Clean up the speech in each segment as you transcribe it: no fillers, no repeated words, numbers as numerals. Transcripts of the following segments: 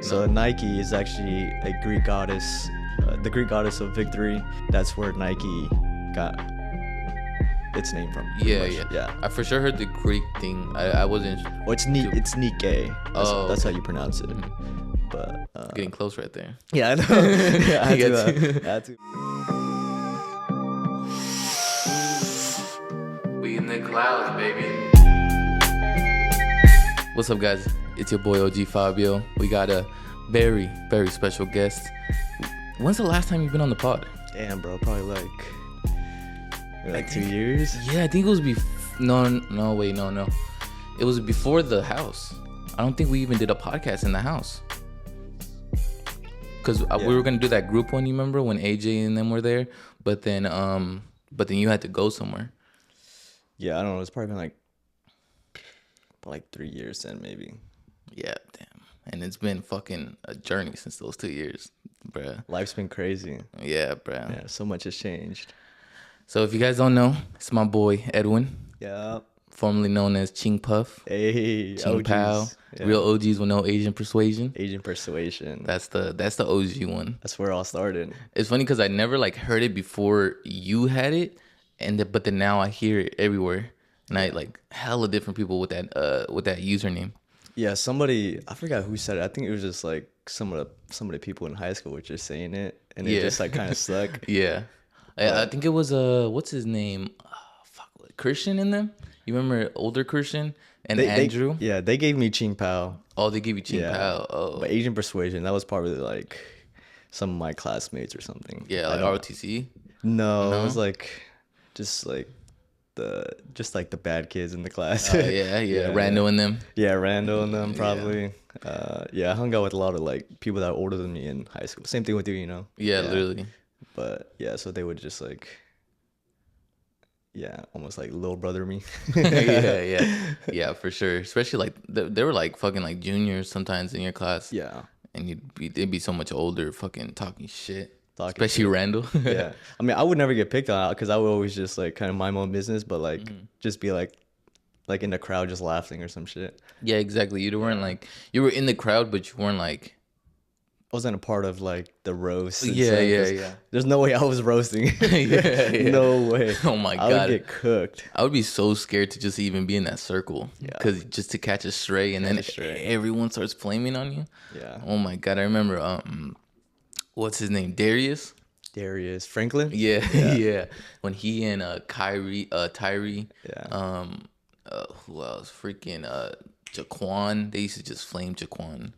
So Nike is actually a Greek goddess, the Greek goddess of victory. That's where Nike got its name from. Yeah. I for sure heard the Greek thing. I wasn't. Well, it's Nike. That's how you pronounce it. But getting close right there. Yeah, I know. Yeah, I had to. We in the clouds, baby. What's up, guys? It's your boy OG Fabio. We got a very, very special guest. When's the last time you've been on the pod? Damn, bro, probably like 2 years. Yeah, I think it was No. It was before the house. I don't think we even did a podcast in the house. Because we were gonna do that group one, you remember, when AJ and them were there, but then you had to go somewhere. Yeah, I don't know. It's probably been like 3 years then, maybe. Yeah, damn. And it's been fucking a journey since those 2 years, bruh. Life's been crazy. Yeah, bruh. Yeah, so much has changed. So if you guys don't know, it's my boy Edwin. Yeah. Formerly known as Ching Puff. Hey, Ching Pao. Yeah. Real OGs will know Asian Persuasion. Asian Persuasion. That's the OG one. That's where it all started. It's funny because I never heard it before you had it, but then now I hear it everywhere, and I hella different people with that username. Yeah, somebody, I forgot who said it. I think it was just some of the people in high school were just saying it, and it just kind of stuck. Yeah, I think it was what's his name? Christian in them. You remember older Christian and Andrew? They gave me Ching Pao. Oh, they gave you Ching Pao. Oh, but Asian Persuasion, that was probably some of my classmates or something. Yeah, like ROTC. No, it was just the bad kids in the class. Yeah. Rando and them. Yeah, Rando and them probably. Yeah. I hung out with a lot of people that were older than me in high school. Same thing with you, you know. Yeah, literally. But yeah, so they would just almost little brother me. Yeah, for sure. Especially they were fucking juniors sometimes in your class. Yeah, and they'd be so much older, fucking talking shit. Especially Randall. Yeah, I mean, I would never get picked on because I would always just kind of mind my own business, but just be in the crowd just laughing or some shit. Yeah, exactly. You weren't you were in the crowd, but you weren't I wasn't a part of the roast. Yeah. There's no way I was roasting. yeah. No way. Oh my God. I would get cooked. I would be so scared to just even be in that circle. Because just to catch a stray and then everyone starts flaming on you. Yeah. Oh my God. I remember, what's his name? Darius Franklin? Yeah. When he and Tyree. Yeah. Who else? Freaking Jaquan. They used to just flame Jaquan.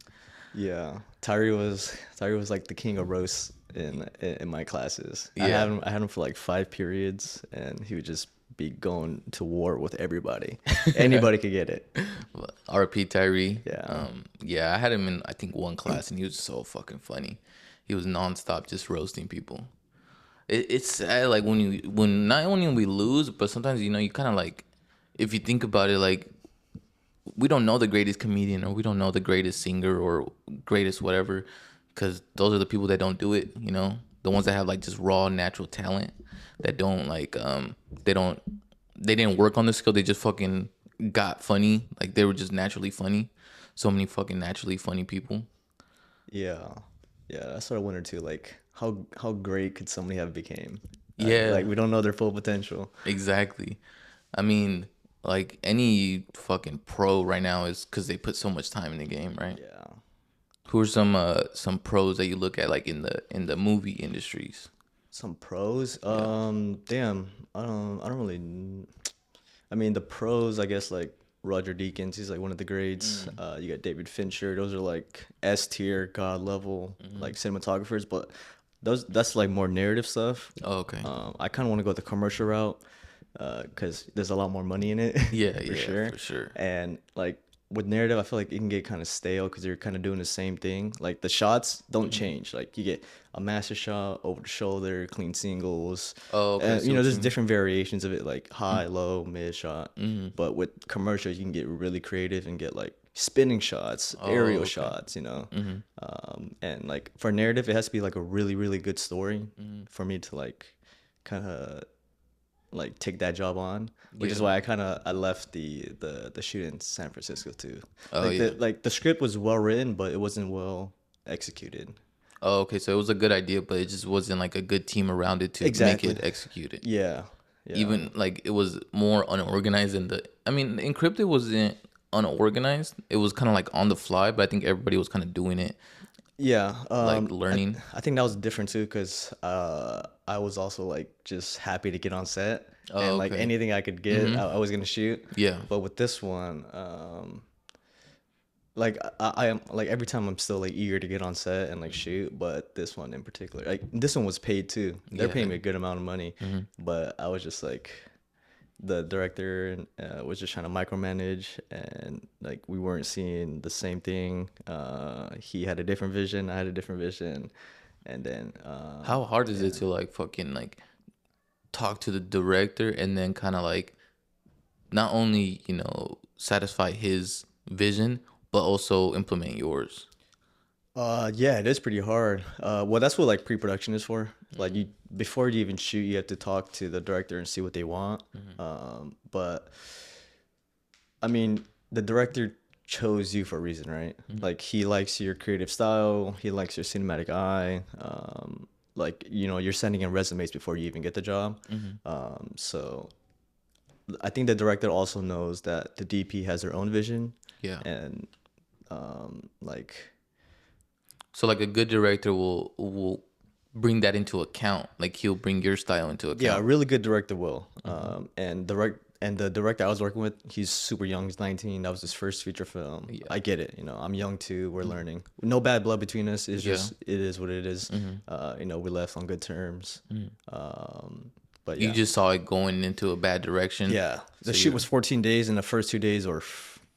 Yeah, Tyree was the king of roasts in my classes. Yeah. I had him for 5 periods, and he would just be going to war with everybody. Anybody could get it. RP Tyree. Yeah. I had him in I think one class, and he was so fucking funny. He was nonstop just roasting people. It's sad when not only we lose, but sometimes you kind of if you think about it we don't know the greatest comedian or we don't know the greatest singer or greatest whatever, because those are the people that don't do it, the ones that have just raw natural talent that don't they didn't work on the skill, they just fucking got funny, they were just naturally funny. So many fucking naturally funny people. Yeah, that's what I wondered too, how great could somebody have became? Yeah, we don't know their full potential. Exactly. I mean, any fucking pro right now is because they put so much time in the game, right? Yeah. Who are some pros that you look at in the movie industries? Some pros? Damn, I don't really. I mean, the pros, I guess Roger Deakins, he's one of the greats. You got David Fincher. Those are S tier, god level cinematographers, but that's more narrative stuff. Oh, okay. I kind of want to go the commercial route. Because there's a lot more money in it. Yeah, for sure. And with narrative, I feel it can get kind of stale because you're kind of doing the same thing. The shots don't change. You get a master shot, over the shoulder, clean singles. Oh, okay. And there's different variations of it, high, low, mid shot. Mm-hmm. But with commercials, you can get really creative and get spinning shots, aerial shots. Mm-hmm. And for narrative, it has to be a really, really good story for me to kind of like take that job on, which is Yeah. why I left the shoot in San Francisco too. Oh yeah. Like the script was well written, but it wasn't well executed. Oh, okay. So it was a good idea, but it just wasn't like a good team around it to make Exactly. it executed. Yeah. Yeah. Even like it was more unorganized than the. I mean, Encrypted wasn't unorganized. It was kind of like on the fly, but I think everybody was kind of doing it, Yeah. like learning. I think that was different too, because I was also like just happy to get on set, and Oh, like okay. anything I could get, I was gonna shoot. Yeah. But with this one, like I am like every time I'm still like eager to get on set and like shoot, but this one in particular, like this one was paid too. They're Yeah. paying me a good amount of money, but I was just like the director was just trying to micromanage, and like we weren't seeing the same thing. He had a different vision, I had a different vision, and then How hard is it to like fucking like talk to the director and then kind of like not only satisfy his vision but also implement yours? Yeah, it is pretty hard. Well, that's what like pre-production is for. Like you, before you even shoot, you have to talk to the director and see what they want. But I mean, the director chose you for a reason, right? Like he likes your creative style, he likes your cinematic eye. Like you're sending in resumes before you even get the job. So I think the director also knows that the DP has their own vision, Yeah. and like So like a good director will bring that into account. Like he'll bring your style into yeah, a account. really good director will. And the director I was working with, he's super young. He's 19. That was his first feature film. Yeah. I get it. I'm young too. We're learning. No bad blood between us. It's Yeah. just it is what it is. We left on good terms. But You yeah, just saw it going into a bad direction. yeah. The So shoot you was 14 days, and the first 2 days were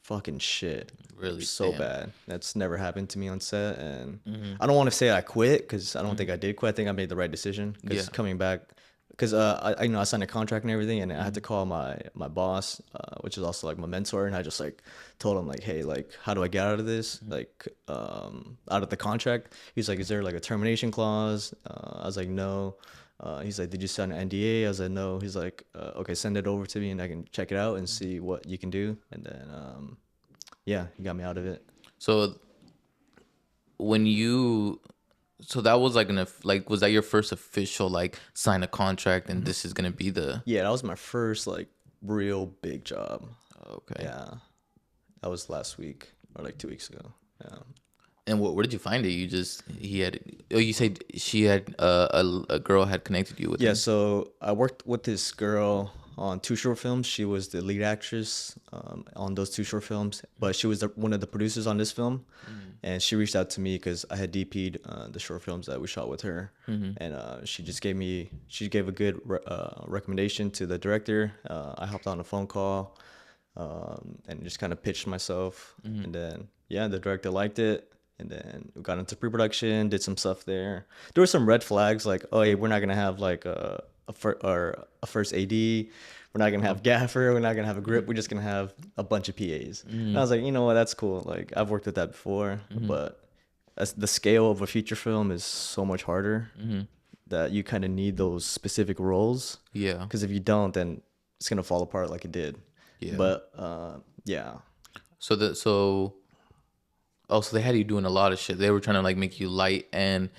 fucking shit. really So damn. bad. That's never happened to me on set, and I don't want to say I quit because I don't think I did quit. I think I made the right decision because Yeah. coming back, because I signed a contract and everything, and I had to call my boss, which is also like my mentor, and I just like told him like, hey, like how do I get out of this, like out of the contract? He's like, is there like a termination clause? I was like, no. He's like, did you sign an NDA? I was like, no. He's like, okay, send it over to me and I can check it out and see what you can do. And then, yeah, he got me out of it. So when you so that was like like was that your first official like sign a contract and this is gonna be the Yeah, that was my first like real big job. okay. Yeah, that was last week or like 2 weeks ago. Yeah. And where did you find it? You just he had oh you said she had a girl had connected you with Yeah, him. so I worked with this girl on two short films. She was the lead actress on those two short films, but she was one of the producers on this film. And she reached out to me because I had DP'd the short films that we shot with her. And she gave a good recommendation to the director. I hopped on a phone call and just kind of pitched myself. And then, yeah, the director liked it. And then we got into pre-production, did some stuff there. There were some red flags like, oh, hey, we're not gonna have like a first AD. We're not gonna have gaffer. We're not gonna have a grip. We're just gonna have a bunch of PAs. And I was like, you know what, that's cool. Like I've worked with that before, but the scale of a feature film is so much harder that you kind of need those specific roles. Yeah. Because if you don't, then it's gonna fall apart like it did. Yeah. But yeah. So oh, so they had you doing a lot of shit. They were trying to like make you light and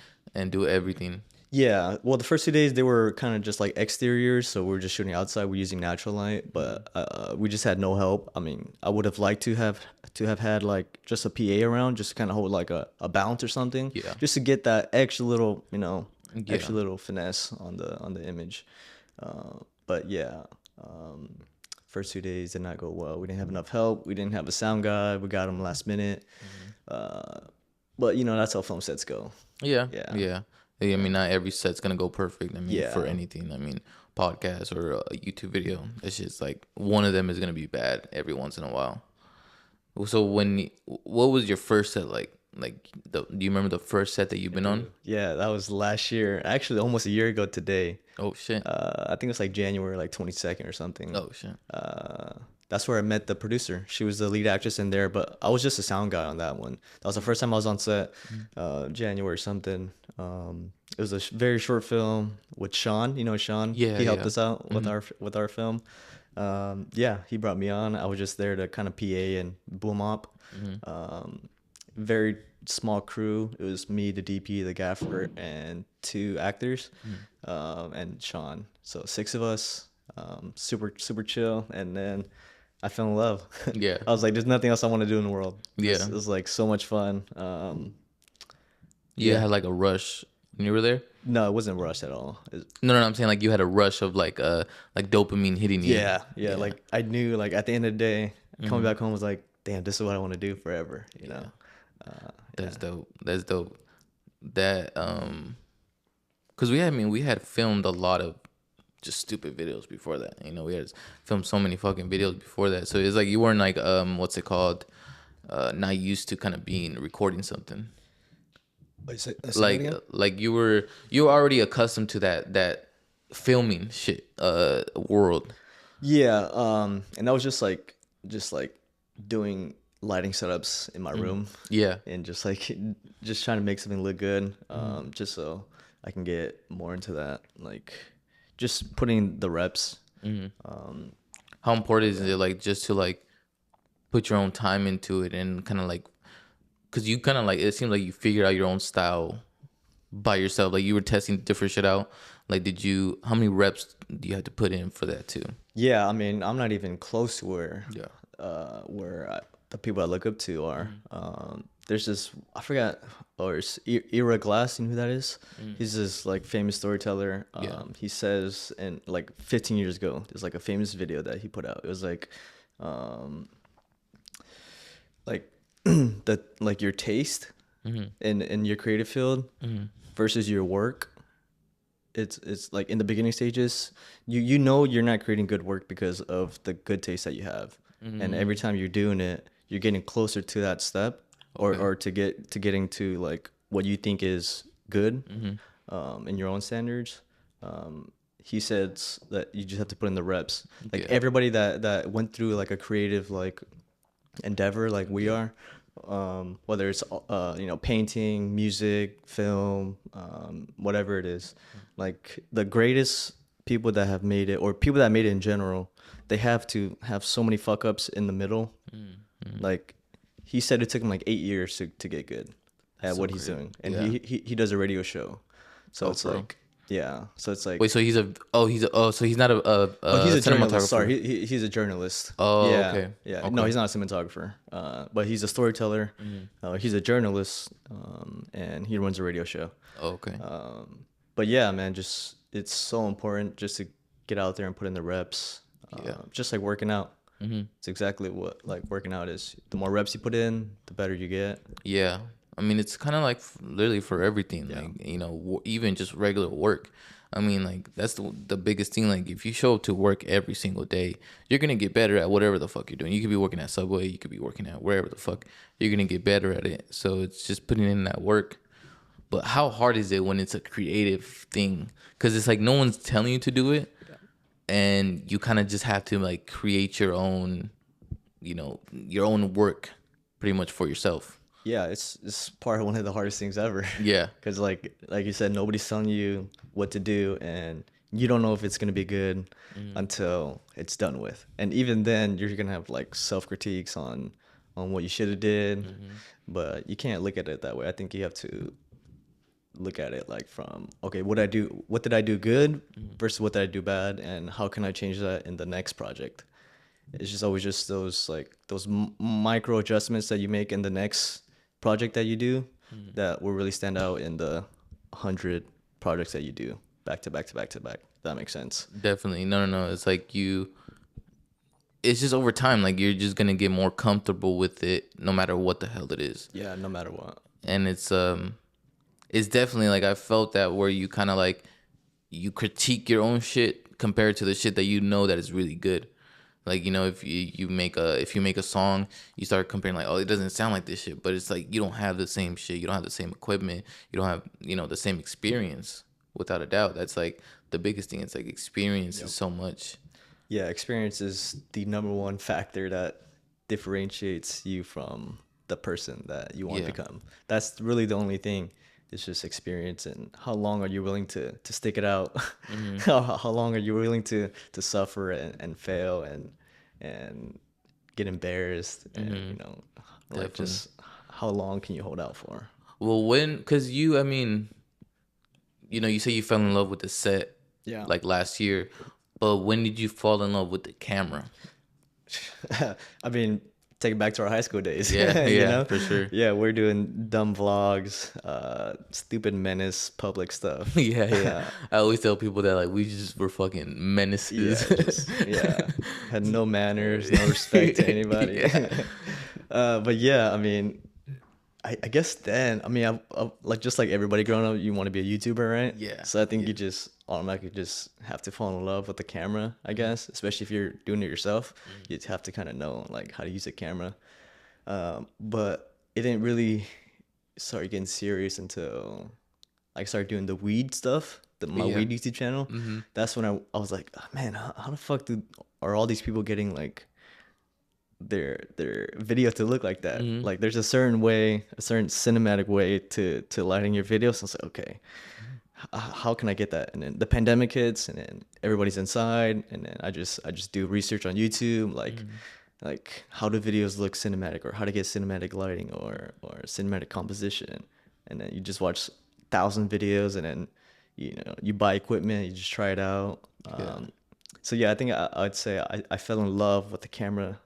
do everything. Yeah, well, the first 2 days they were kind of just like exteriors, so we were just shooting outside. We're using natural light, but we just had no help. I mean, I would have liked to have had like just a PA around, just to kind of hold like a balance or something, Yeah. just to get that extra little, Yeah. extra little finesse on the image. But yeah, first 2 days did not go well. We didn't have enough help. We didn't have a sound guy. We got him last minute. But that's how film sets go. Yeah. Yeah. Yeah. I mean, not every set's gonna go perfect. I mean, Yeah. for anything. I mean, podcast or a YouTube video. It's just like one of them is gonna be bad every once in a while. So what was your first set like? Do you remember the first set that you've been on? Yeah, that was last year. Actually, almost a year ago today. Oh shit. I think it was like January, like 22nd or something. Oh shit. that's where I met the producer. She was the lead actress in there, but I was just a sound guy on that one. That was the first time I was on set, January something. It was a very short film with Sean. You know Sean. Yeah, He helped yeah. us out with our film. Yeah, he brought me on. I was just there to kind of PA and boom up. Very small crew. It was me, the DP, the gaffer, and two actors, and Sean. So six of us. Super chill. And then I fell in love. Yeah. I was like, there's nothing else I want to do in the world. Yeah. It was like so much fun. You Yeah. had like a rush when you were there. No, it wasn't rushed at all. No, no, no, I'm saying like you had a rush of like dopamine hitting you. Yeah. Like I knew, like at the end of the day, coming back home was like, damn, this is what I want to do forever. You know. That's dope. That's dope. That because we had filmed a lot of just stupid videos before that. You know, we had filmed so many fucking videos before that. So it's like you weren't like what's it called? Not used to kind of being recording something. Say that Like again? you were already accustomed to that filming shit world. Yeah, and that was just like doing lighting setups in my room, Yeah. and just trying to make something look good, just so I can get more into that, like just putting the reps. How important is it like just to like put your own time into it and kind of like because you kind of like it seems like you figured out your own style by yourself. Like you were testing different shit out. Like how many reps do you have to put in for that too? Yeah, I mean, I'm not even close to Yeah. the people I look up to are. There's this, I forgot, or it's Ira Glass. You know who that is? He's this like famous storyteller. Yeah. He says, and like 15 years ago, there's like a famous video that he put out. It was like that, like your taste in your creative field versus your work. It's like in the beginning stages, you know you're not creating good work because of the good taste that you have, and every time you're doing it, you're getting closer to that step, or to getting to like what you think is good, in your own standards. He says that you just have to put in the reps. Like Yeah. everybody that went through like a creative like endeavor like we are, whether it's painting, music, film, whatever it is, like the greatest people that have made it, or people that made it in general, they have to have so many fuck ups in the middle. Like he said it took him like 8 years to get good at what he's doing, and Yeah. he does a radio show, so Oh, it's for real? like, yeah, so it's like, Wait, so so he's not a oh, he's a journalist. cinematographer. Sorry, he's a journalist. Oh, yeah, okay. Yeah, Okay. no, he's not a cinematographer. But he's a storyteller. He's a journalist, and he runs a radio show. Oh, okay. But yeah, man, just it's so important just to get out there and put in the reps. Yeah. Just like working out. It's exactly what like working out is. The more reps you put in, the better you get. Yeah. I mean, it's kind of like literally for everything. Yeah. Like, even just regular work. I mean, like, that's the biggest thing. Like, if you show up to work every single day, you're going to get better at whatever the fuck you're doing. You could be working at Subway. You could be working at wherever the fuck. You're going to get better at it. So it's just putting in that work. But how hard is it when it's a creative thing? Because it's like no one's telling you to do it. And you kind of just have to, like, create your own, your own work pretty much for yourself. Yeah, it's part of one of the hardest things ever. Yeah. Because like you said, nobody's telling you what to do, and you don't know if it's gonna be good until it's done with. And even then, you're gonna have like self critiques on what you should have did, but you can't look at it that way. I think you have to look at it like from, okay, what did I do good versus what did I do bad, and how can I change that in the next project. It's just always just those micro adjustments that you make in the next project that you do that will really stand out in the 100 projects that you do back to back to back to back. If that makes sense. Definitely. No. It's like it's just over time. Like you're just gonna get more comfortable with it, no matter what the hell it is. Yeah, no matter what. And it's definitely like I felt that where you kind of like you critique your own shit compared to the shit that you know that is really good. Like, if you make a song, you start comparing like, oh, it doesn't sound like this shit, but it's like you don't have the same shit, you don't have the same equipment, you don't have the same experience. Without a doubt, that's like the biggest thing. It's like experience is so much. Yeah, experience is the number one factor that differentiates you from the person that you want to Yeah. become. That's really the only thing. It's just experience and how long are you willing to stick it out? Mm-hmm. How long are you willing to suffer and fail and get embarrassed and Mm-hmm. like Definitely. just how long can you hold out for? Well, cause I mean, you say you fell in love with the set Yeah. like last year, but when did you fall in love with the camera? I mean, take it back to our high school days, Yeah, you yeah, know? for sure. Yeah, we're doing dumb vlogs, stupid menace, public stuff. Yeah, yeah. I always tell people that like we just were fucking menaces. Yeah, just, yeah. Had no manners, no respect to anybody. Yeah. But yeah, I mean, I guess then, I mean, like just like everybody growing up, you want to be a YouTuber, right? Yeah. So I think Yeah. you just automatically just have to fall in love with the camera, I Mhm. guess, especially if you're doing it yourself. Mhm. You have to kind of know like how to use a camera. But it didn't really start getting serious until I started doing the weed stuff, my Yeah. weed YouTube channel. Mhm. That's when I was like, oh, man, how the fuck are all these people getting like their video to look like that? Mhm. Like there's a certain way, a certain cinematic way to lighting your videos. So I was like, okay, how can I get that? And then the pandemic hits, and then everybody's inside, and then I just do research on YouTube, Mhm. like how do videos look cinematic, or how to get cinematic lighting, or cinematic composition, and then you just watch 1,000 videos, and then you buy equipment, you just try it out. Yeah. So yeah, I think I'd say I fell in love with the camera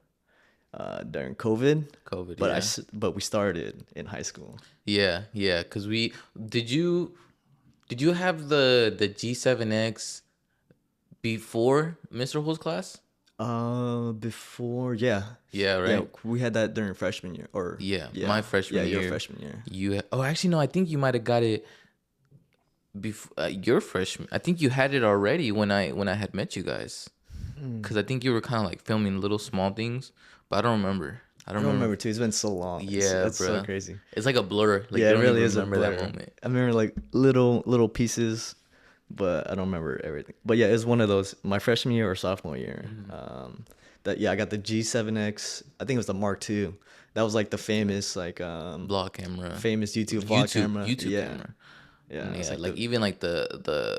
during COVID, COVID. but Yeah. but we started in high school. Yeah. Yeah. Cause did you did you have the G7X before Mr. Ho's class? Before, yeah, Yeah. yeah, Right. we had that during freshman year, or Yeah. yeah, My yeah, freshman your year. freshman year. Oh, actually, no. I think you might have got it before your freshman. I think you had it already when I had met you guys. Cause I think you were kind of like filming little small things, but I don't remember. I I don't don't remember. remember too. It's been so long. Yeah, It's so bruh. crazy. It's like a blur. Like Yeah, you it don't even really is a remember that blur. moment. I remember like little pieces, but I don't remember everything. But yeah, it was one of those my freshman year or sophomore year. Mhm. That yeah, I got the G7X. I think it was the Mark II. That was like the famous Vlog camera, famous YouTube vlog camera. YouTube Yeah, camera. yeah. And It's yeah, like like the even like the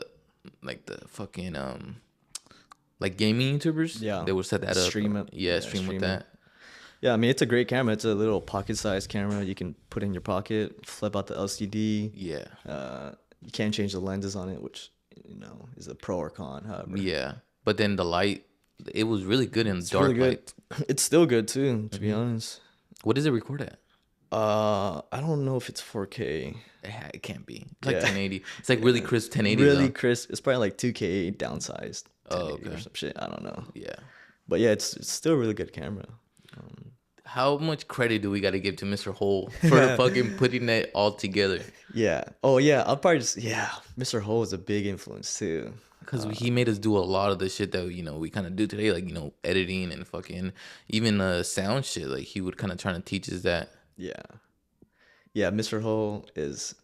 like the fucking like gaming YouTubers, yeah they would set that up. stream it. Yeah, Yeah, stream with stream it. that. Yeah, I mean it's a great camera. It's a little pocket-sized camera. You can put in your pocket, flip out the LCD. Yeah, You can't change the lenses on it, which is a pro or con. However, yeah. But then the light, it was really good in it's really dark good. light. It's still good too, to be Hmm. honest. What does it record at? I don't know if it's 4K. It can't be. It's like Yeah, 1080. It's like really yeah, crisp 1080 really though. crisp. It's probably like 2K downsized Oh, 1080 or okay. some shit. I don't know, Yeah. but yeah, it's still a really good camera. How much credit do we got to give to Mr. Hole for fucking putting that all together? Yeah. Oh yeah. I'll probably just yeah. Mr. Ho is a big influence too. Because he made us do a lot of the shit that we kind of do today, like editing and fucking even sound shit. Like he would kind of try to teach us that. Yeah. Yeah. Mr. Ho is,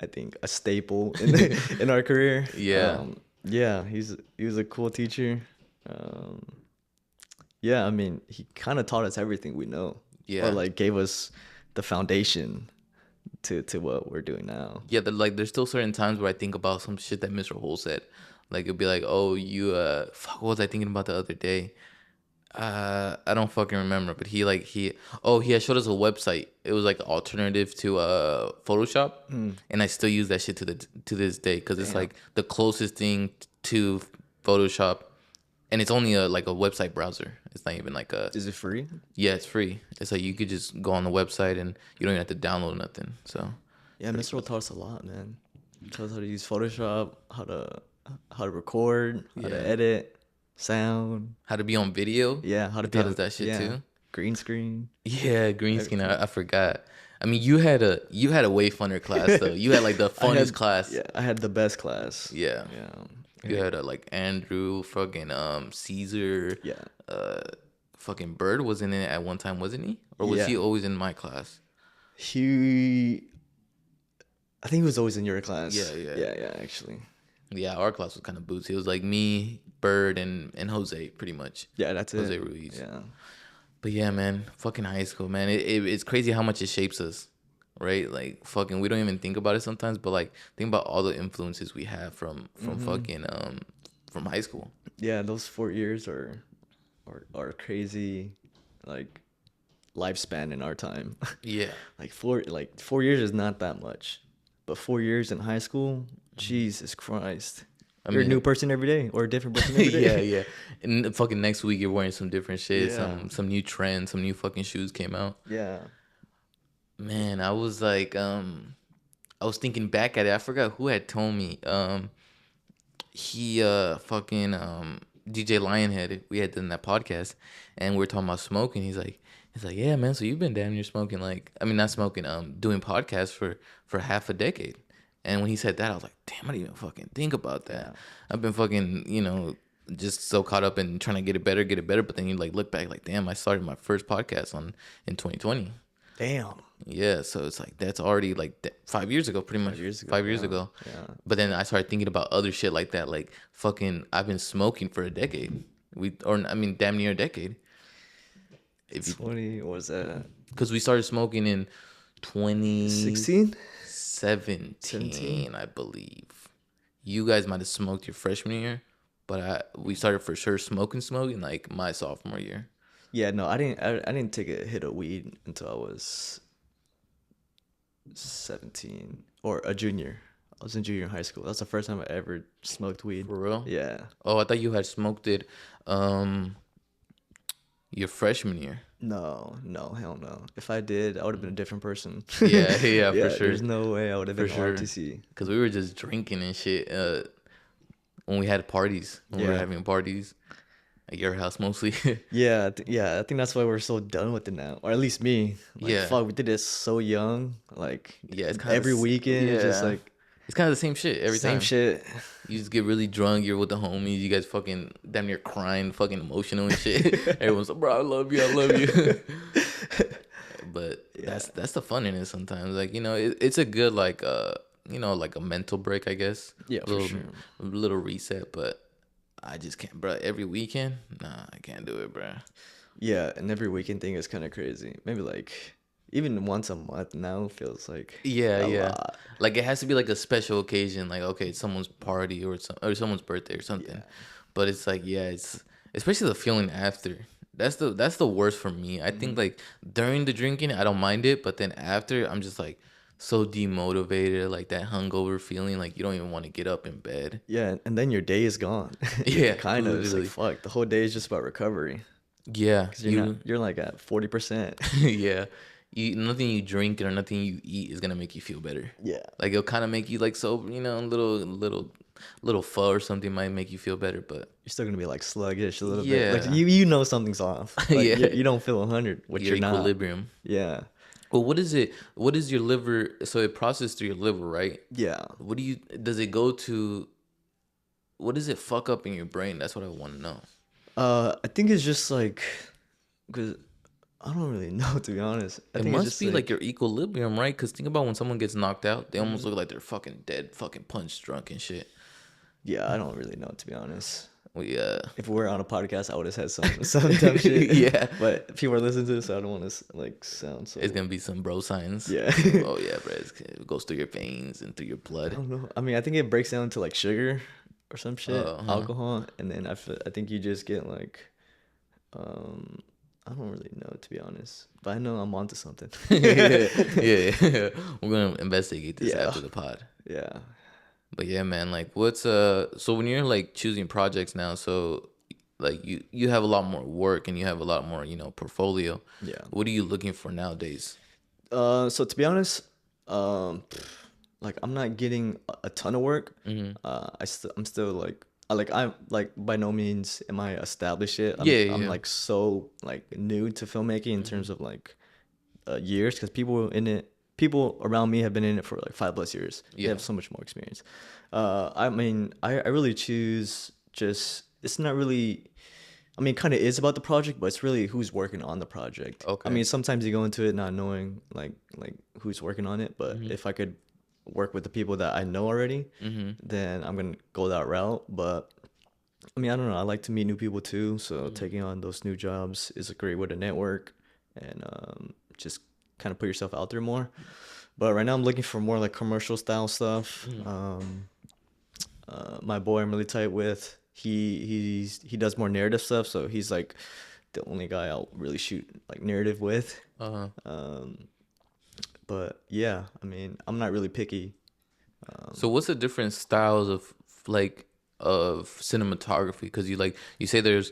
I think, a staple in in our career. Yeah, Yeah. He was a cool teacher. Um, yeah. I mean, he kind of taught us everything we know, or yeah, like gave us the foundation to what we're doing now. yeah. Like there's still certain times where I think about some shit that Mr. Hole said. Like it'd be like, oh, you fuck, what was I thinking about the other day? I don't fucking remember, but he had showed us a website. It was like an alternative to Photoshop, and I still use that shit to this day because it's Damn. like the closest thing to Photoshop, and it's only like a website browser. It's not even like a Is it free? yeah, it's free. It's like you could just go on the website and you don't even have to download nothing. So Yeah, Mr. Ho taught us a lot, man. He taught us how to use Photoshop, how to record, how to yeah, edit, sound. how to be on video. Yeah, how to He be taught on us that shit yeah, too. green screen. Yeah, green screen. Everything. I forgot. I mean, you had a way funner class though. You had like the I funnest had class. yeah, I had the best class. Yeah. Yeah. You had like Andrew, fucking Caesar, Yeah. uh, fucking Bird was in it at one time, wasn't he? Or was he Yeah. always in my class? He I think he was always in your class. Yeah, yeah. Yeah, yeah, actually. Yeah, our class was kind of boots. It was like me, Bird, and Jose, pretty much. Yeah, that's Jose it. Ruiz. Yeah. But yeah, man, fucking high school, man. It's crazy how much it shapes us, right? Like fucking, we don't even think about it sometimes. But like, think about all the influences we have from Hmm. fucking from high school. Yeah, those 4 years are crazy, like lifespan in our time. Yeah. like 4 years is not that much, but 4 years in high school, Jesus Christ, I you're a mean, new person every day or a different person every yeah, day. yeah. And fucking next week you're wearing some different shit, Yeah, some new trends, some new fucking shoes came out. yeah. Man, I was like, I was thinking back at it. I forgot who had told me. He fucking DJ Lionhead. We had done that podcast, and we were talking about smoking. He's like, yeah, man. So you've been damn near smoking, like, I mean, not smoking, doing podcasts for half a decade. And when he said that, I was like, damn, I didn't even fucking think about that. Yeah. I've been fucking, just so caught up in trying to get it better, get it better. But then you like look back, like, damn, I started my first podcast in 2020. Damn. Yeah, so it's like that's already like 5 years ago, pretty much 5 years ago. 5 years Yeah. ago. Yeah. But then I started thinking about other shit like that, like fucking. I've been smoking for a decade. I mean, damn near a decade. If you, 20, what was that? because we started smoking in 16? 17? 2017, I believe. You guys might have smoked your freshman year, but we started for sure smoking like my sophomore year. Yeah, no, I didn't take a hit of weed until I was 17 or a junior. I was in junior high school. That's the first time I ever smoked weed. For real? Yeah. Oh, I thought you had smoked it, your freshman year. No, no, hell no. If I did, I would have been a different person. Yeah, yeah, for Yeah, sure. there's no way I would have For been sure. RTC. Because we were just drinking and shit when we had parties, when we were Yeah. having parties at your house mostly. Yeah, I think that's why we're so done with it now, or at least me. Like, Yeah. fuck, we did this so young. Like, Yeah, it's kind of every weekend, it's just yeah. like It's kind of the same shit every same time. shit. You just get really drunk. You're with the homies. You guys fucking damn near crying, fucking emotional and shit. Everyone's like, "Bro, I love you. I love you." But that's the fun in it sometimes. Like, it's a good like like a mental break, I guess. Yeah, for sure. A little reset. But I just can't, bro. Every weekend, nah, I can't do it, bro. Yeah, and every weekend thing is kind of crazy. Maybe like even once a month now feels like Yeah, a yeah. lot. Like it has to be like a special occasion, like okay, it's someone's party or someone's birthday or something. Yeah. But it's like it's especially the feeling after. That's the worst for me. I think like during the drinking, I don't mind it, but then after, I'm just like so demotivated, like that hungover feeling, like you don't even want to get up in bed. Yeah, and then your day is gone. Yeah, Kind of. It's like literally. fuck. The whole day is just about recovery. Yeah, Cause you're like at 40%. yeah. Nothing you drink or nothing you eat is gonna make you feel better. Yeah. Like it'll kind of make you like sober, little pho or something might make you feel better. But You're still gonna be like sluggish a little yeah, bit. Like you know something's off. Like, Yeah. you don't feel 100, which your you're not. equilibrium. Yeah. Well, what is it? What is your liver? So it processes through your liver, right? Yeah. What do you? Does it go to? What does it fuck up in your brain? That's what I want to know. I think it's just like, cause I don't really know, to be honest. I It think it's must just be like your equilibrium, right? Because think about when someone gets knocked out, they Mm-hmm. almost look like they're fucking dead, fucking punch drunk and shit. yeah, I don't really know, to be honest. We If we were on a podcast, I would have said some dumb shit. Yeah. But people are listening to this, so I don't want to like sound so. it's gonna be some bro signs. Yeah. Oh yeah, bro. It goes through your veins and through your I blood. don't know. I mean, I think it breaks down to like sugar or some shit, Uh-huh. alcohol, and then I think you just get like, I don't really know, to be honest. But I know I'm onto something. yeah. We're gonna investigate this Yeah. after the pod. Yeah. But yeah, man, like what's so when you're like choosing projects now, so like you have a lot more work and you have a lot more, portfolio. Yeah. What are you looking for nowadays? So to be honest, like I'm not getting a ton of work. Mm-hmm. I'm still I'm like by no means am I established yet. I'm, Yeah, I'm yeah. like so like new to filmmaking in terms of like years, because people around me have been in it for like 5+ years. They Yeah. have so much more experience. I mean, I really choose just, it's not really, I mean, it kind of is about the project, but it's really who's working on the project. Okay. I mean, sometimes you go into it not knowing like who's working on it, but Mm-hmm. if I could work with the people that I know already, then I'm gonna go that route. But I mean, I don't know. I like to meet new people too. So taking on those new jobs is a great way to network and just kind of put yourself out there more. But right now, I'm looking for more like commercial style stuff. My boy I'm really tight with, he does more narrative stuff, so he's like the only guy I'll really shoot like narrative with. Uh-huh. But yeah, I mean, I'm not really picky. So what's the different styles of like of cinematography? Because you say there's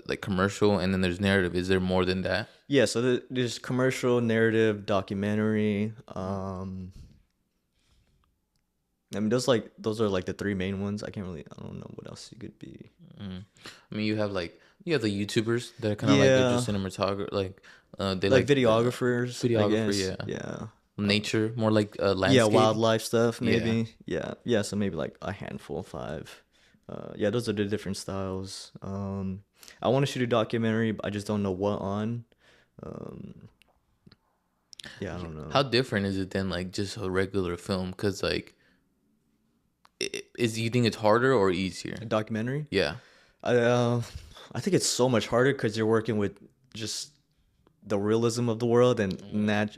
like commercial and then there's narrative. Is there more than that? Yeah, so there's commercial, narrative, documentary. I mean, those are like the three main ones. I don't know what else you could be. I mean, you have the YouTubers that are kind of like they're Yeah, just cinematographer, like they like like videographers, I videographer, guess. yeah, Yeah. nature, more like Yeah, landscape, wildlife stuff yeah. maybe. Yeah. Yeah, so maybe like a handful, five. Yeah, those are the different styles. I want to shoot a documentary, but I just don't know what on. Um, yeah, I don't know. How different is it than like just a regular film? Because like, is you think it's harder or easier? A documentary? Yeah. I uh, I think it's so much harder because you're working with just the realism of the world and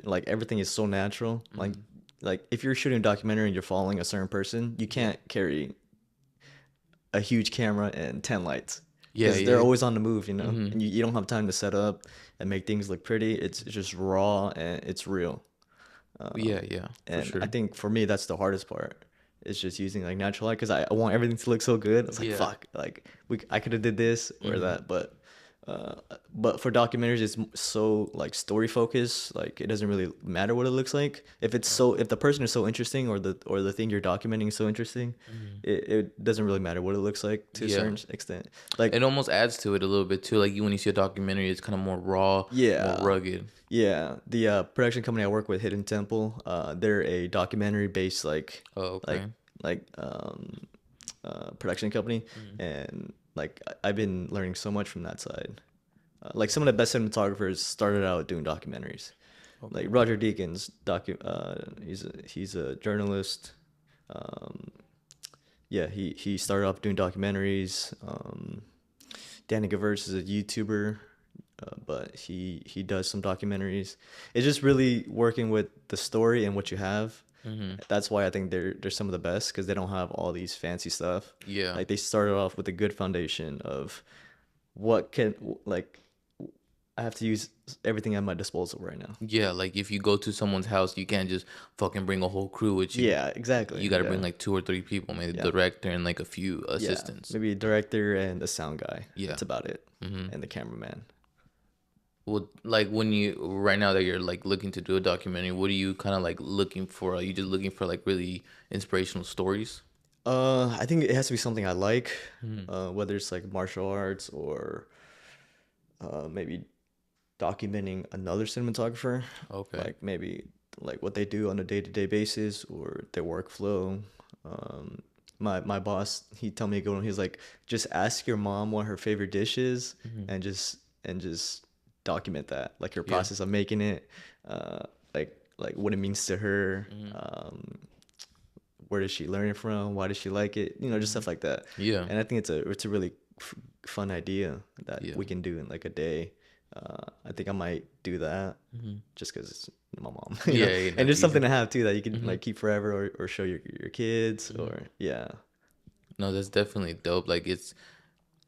like everything is so natural. Like if you're shooting a documentary and you're following a certain person, you Yeah. can't carry a huge camera and 10 lights Yeah, because they're yeah. always on the move, Mm-hmm. and you don't have time to set up and make things look pretty. It's just raw and it's real. Yeah, yeah, for And I sure. think for me, that's the hardest part. It's just using like natural light because I want everything to look so good. It's like, Yeah. fuck, like I could have did this or that, uh, but for documentaries, it's so like story focused. Like it doesn't really matter what it looks like. If the person is so interesting or the thing you're documenting is so interesting, it doesn't really matter what it looks like to a Yeah. certain extent. Like It almost adds to it a little bit too. Like when you see a documentary, it's kind of more raw, more yeah, rugged. yeah. The production company I work with, Hidden Temple, they're a documentary based Oh, like okay. like production company, Mm-hmm. and like I've been learning so much from that side. Like some of the best cinematographers started out doing documentaries. Like Okay. Roger Deakins, he's a journalist. Um, yeah, he started off doing documentaries. Danny Gavers is a YouTuber, but he does some documentaries. It's just really working with the story and what you have. Mm-hmm. That's why I think they're some of the best because they don't have all these fancy stuff. Yeah. Like they started off with a good foundation of what can like I have to use everything at my disposal right now. Yeah, like if you go to someone's house, you can't just fucking bring a whole crew with you. Yeah, exactly. You got to bring Yeah, like two or three people, maybe yeah, the director and like a few yeah. assistants. Maybe a director and a sound guy. Yeah. That's about it. Mm-hmm. And the cameraman. Well, like when you right now that you're like looking to do a documentary, what are you kind of like looking for? Are you just looking for like really inspirational stories? I think it has to be something I like, Mm-hmm. whether it's like martial arts or maybe documenting another cinematographer, Okay. like maybe like what they do on a day-to-day basis or their workflow. Um, my boss, he told me to go, he's like, just ask your mom what her favorite dish is, Mm-hmm. and just document that, like her Yeah. process of making it, like what it means to her. Mm-hmm. Where did she learn it from? Why does she like it? Just Mm-hmm. stuff like that. Yeah. And I think it's a really fun idea that Yeah. we can do in like a day. I think I might do that Mm-hmm. just because it's my mom, Yeah, yeah, and that's just easy. something to have too that you can Mm-hmm. like keep forever or show your kids Mm-hmm. or yeah. No, that's definitely dope. Like it's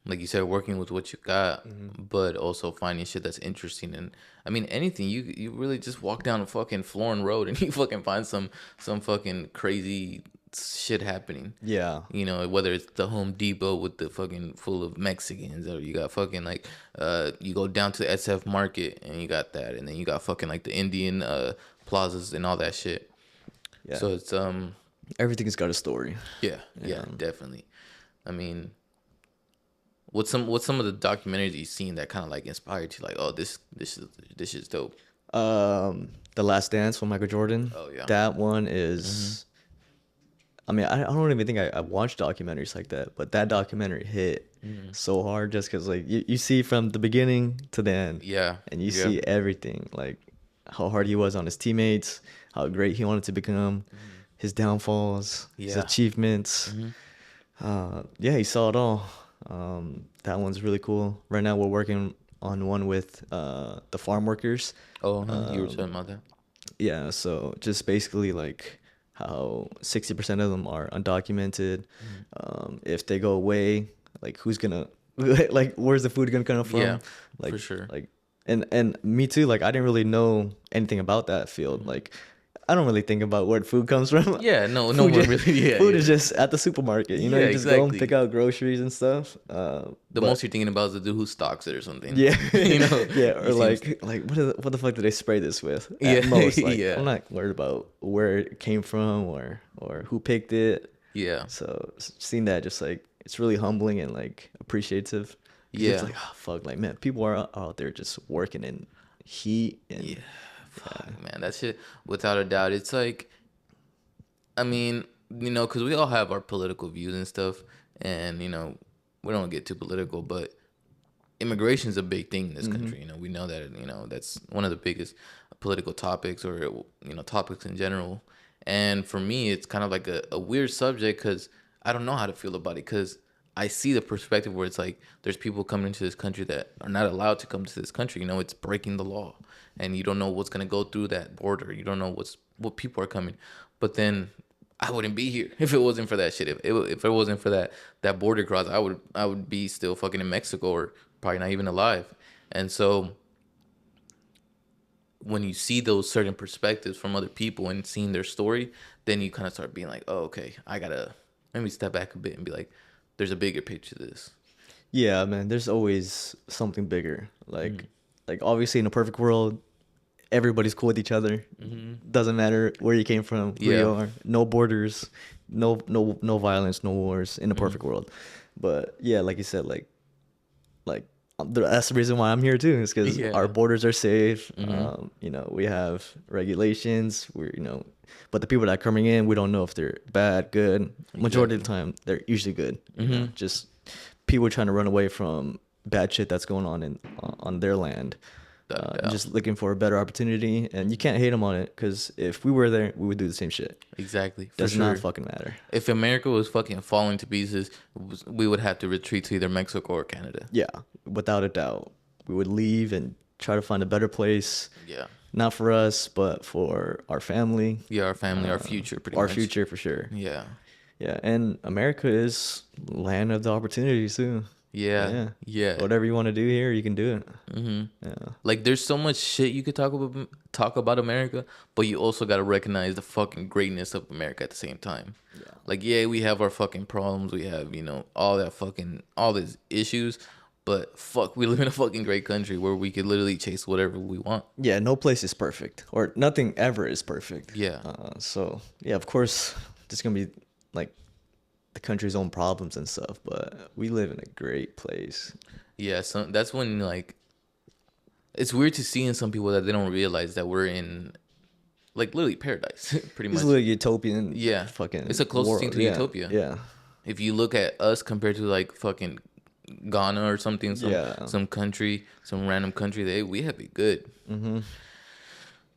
like you said, working with what you got, Hmm. but also finding shit that's interesting. And I mean, anything you really just walk down a fucking Florin Road and you fucking find some fucking crazy shit happening. Yeah. You know, whether it's the Home Depot with the fucking full of Mexicans, or you got fucking like you go down to the SF Market and you got that, and then you got fucking like the Indian plazas and all that shit. Yeah. So it's Everything's got a story. yeah, yeah, Yeah. definitely. I mean, what's some of the documentaries you've seen that kind of like inspired you? Like, oh, this is dope. The Last Dance with Michael Jordan. Oh yeah. That one Mhm. is. I mean, I don't even think I watched documentaries like that, but that documentary hit Mhm. so hard just because like you see from the beginning to the end, Yeah. and you Yeah. see everything like how hard he was on his teammates, how great he wanted to become, his downfalls, his Yeah. achievements. Yeah, he saw it all. That one's really cool. Right now, we're working on one with the farm workers. Oh, huh, you were talking about that. Yeah, so just basically like how 60% of them are undocumented. If they go away, like who's gonna like where's the food gonna come Yeah, from? for Like sure. like and me too, like I didn't really know anything about that field. Like I don't really think about where food comes from. Yeah, no, no Food one just, really. Yeah, food is yeah, just at the supermarket. You know, yeah, you just go and pick exactly. out groceries and stuff. The most But you're thinking about is the dude who stocks it or something. yeah, You know, yeah, you or see him. like what the fuck did they spray this with? Yeah, At most, like I'm yeah, not worried about where it came from or who picked it. yeah, So seeing that just like it's really humbling and like appreciative because it's yeah, like oh fuck, like man, people are out there just working in heat yeah. and Fuck, man, that shit. Without a doubt, it's like, I mean, because we all have our political views and stuff, and we don't get too political, but immigration is a big thing in this country. We know that. That's one of the biggest political topics, or topics in general. And for me, it's kind of like a weird subject because I don't know how to feel about it. Because I see the perspective where it's like there's people coming into this country that are not allowed to come to this country. It's breaking the law, and you don't know what's gonna go through that border. You don't know what people are coming. But then I wouldn't be here if it wasn't for that shit. If it wasn't for that border cross, I would be still fucking in Mexico or probably not even alive. And so when you see those certain perspectives from other people and seeing their story, then you kind of start being like, oh, okay, I gotta let me step back a bit and be like, there's a bigger picture to this. yeah, man. There's always something bigger. Like obviously in a perfect world, everybody's cool with each other. Doesn't matter where you came from, who you Yeah. are. No borders, no violence, no wars in a perfect world. But yeah, like you said, that's the reason why I'm here too. Is because our Yeah. borders are safe. Mm-hmm. We have regulations. But the people that are coming in, we don't know if they're bad, good. Majority of Exactly. the time, they're usually good. Mm-hmm. Just people trying to run away from bad shit that's going on on their land. Without a doubt. Just looking for a better opportunity, and you can't hate them on it because if we were there, we would do the same shit. Exactly. For Does not sure. fucking matter. If America was fucking falling to pieces, we would have to retreat to either Mexico or Canada. Yeah, without a doubt, we would leave and try to find a better place. Yeah. Not for us, but for our family, Yeah, our family, our future, pretty our much. future for sure. Yeah. Yeah, and America is land of the opportunities too. Yeah. Yeah, Yeah. whatever you want to do here, you can do it. Yeah, Like, there's so much shit you could talk about America, but you also gotta recognize the fucking greatness of America at the same time. Like, yeah, we have our fucking problems. We have, all these issues, but fuck, we live in a fucking great country where we could literally chase whatever we want. yeah. No place is perfect, or nothing ever is perfect. Yeah. So yeah, of course, there's gonna be like the country's own problems and stuff, but we live in a great place. Yeah. So that's when, like, it's weird to see in some people that they don't realize that we're in, like, literally paradise, pretty It's much. a little utopian. Yeah. Fucking. It's the closest thing world. to Yeah, utopia. yeah, If you look at us compared to, like, fucking Ghana or something, yeah. some country, some random country, we have it good. Mm-hmm.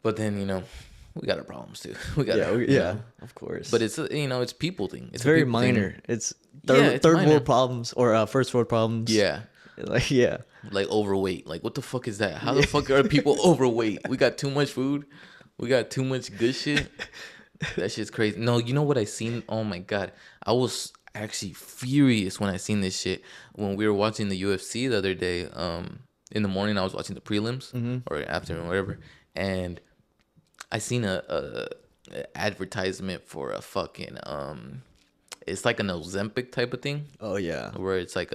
But then, we got our problems too. We got Yeah, our, yeah. Of course. But it's people thing. It's It's a very people thing. minor. It's Yeah, it's third minor. world problems or first world problems. Yeah. Like yeah. Like overweight. Like, what the fuck is that? How the fuck are people overweight? We got too much food. We got too much good shit. That shit's crazy. No, you know what I seen? Oh my god. I was actually furious when I seen this shit. When we were watching the UFC the other day, in the morning I was watching the prelims or afternoon, whatever, and I seen a advertisement for a fucking it's like an Ozempic type of thing Oh yeah. where it's like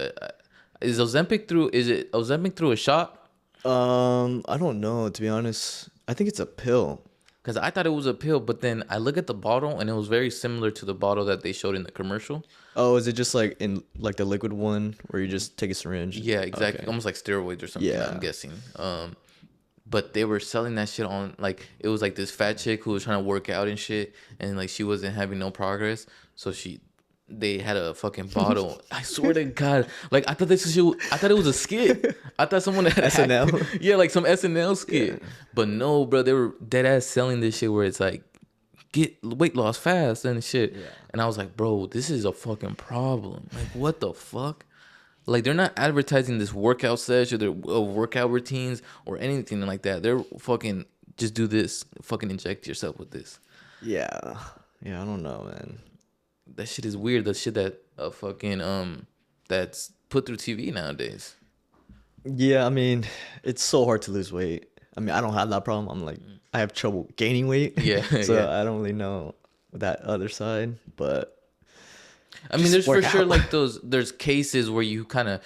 is it Ozempic through a shot? I don't know to be honest. I think it's a pill. Because I thought it was a pill, but then I look at the bottle and it was very similar to the bottle that they showed in the commercial. Oh, is it just like in like the liquid one where you just take a syringe? Yeah, exactly. Okay. Almost like steroids or something, Yeah. I'm guessing. But they were selling that shit on, like, it was like this fat chick who was trying to work out and shit, and like she wasn't having no progress, so they had a fucking bottle. I swear to God, like I thought I thought it was a skit. I thought someone had SNL? yeah, like some SNL skit. But no, bro, they were dead ass selling this shit where it's like get weight loss fast and shit. Yeah. And I was like, bro, this is a fucking problem. Like, what the fuck? Like, they're not advertising this workout session, their workout routines or anything like that. They're fucking just do this, fucking inject yourself with this. Yeah. Yeah, I don't know, man. That shit is weird. The shit that fucking that's put through TV nowadays. Yeah, I mean, it's so hard to lose weight. I mean, I don't have that problem. I'm like, I have trouble gaining weight. Yeah, So yeah. I don't really know that other side, but I mean, just there's for work sure out. like there's cases where you kind of,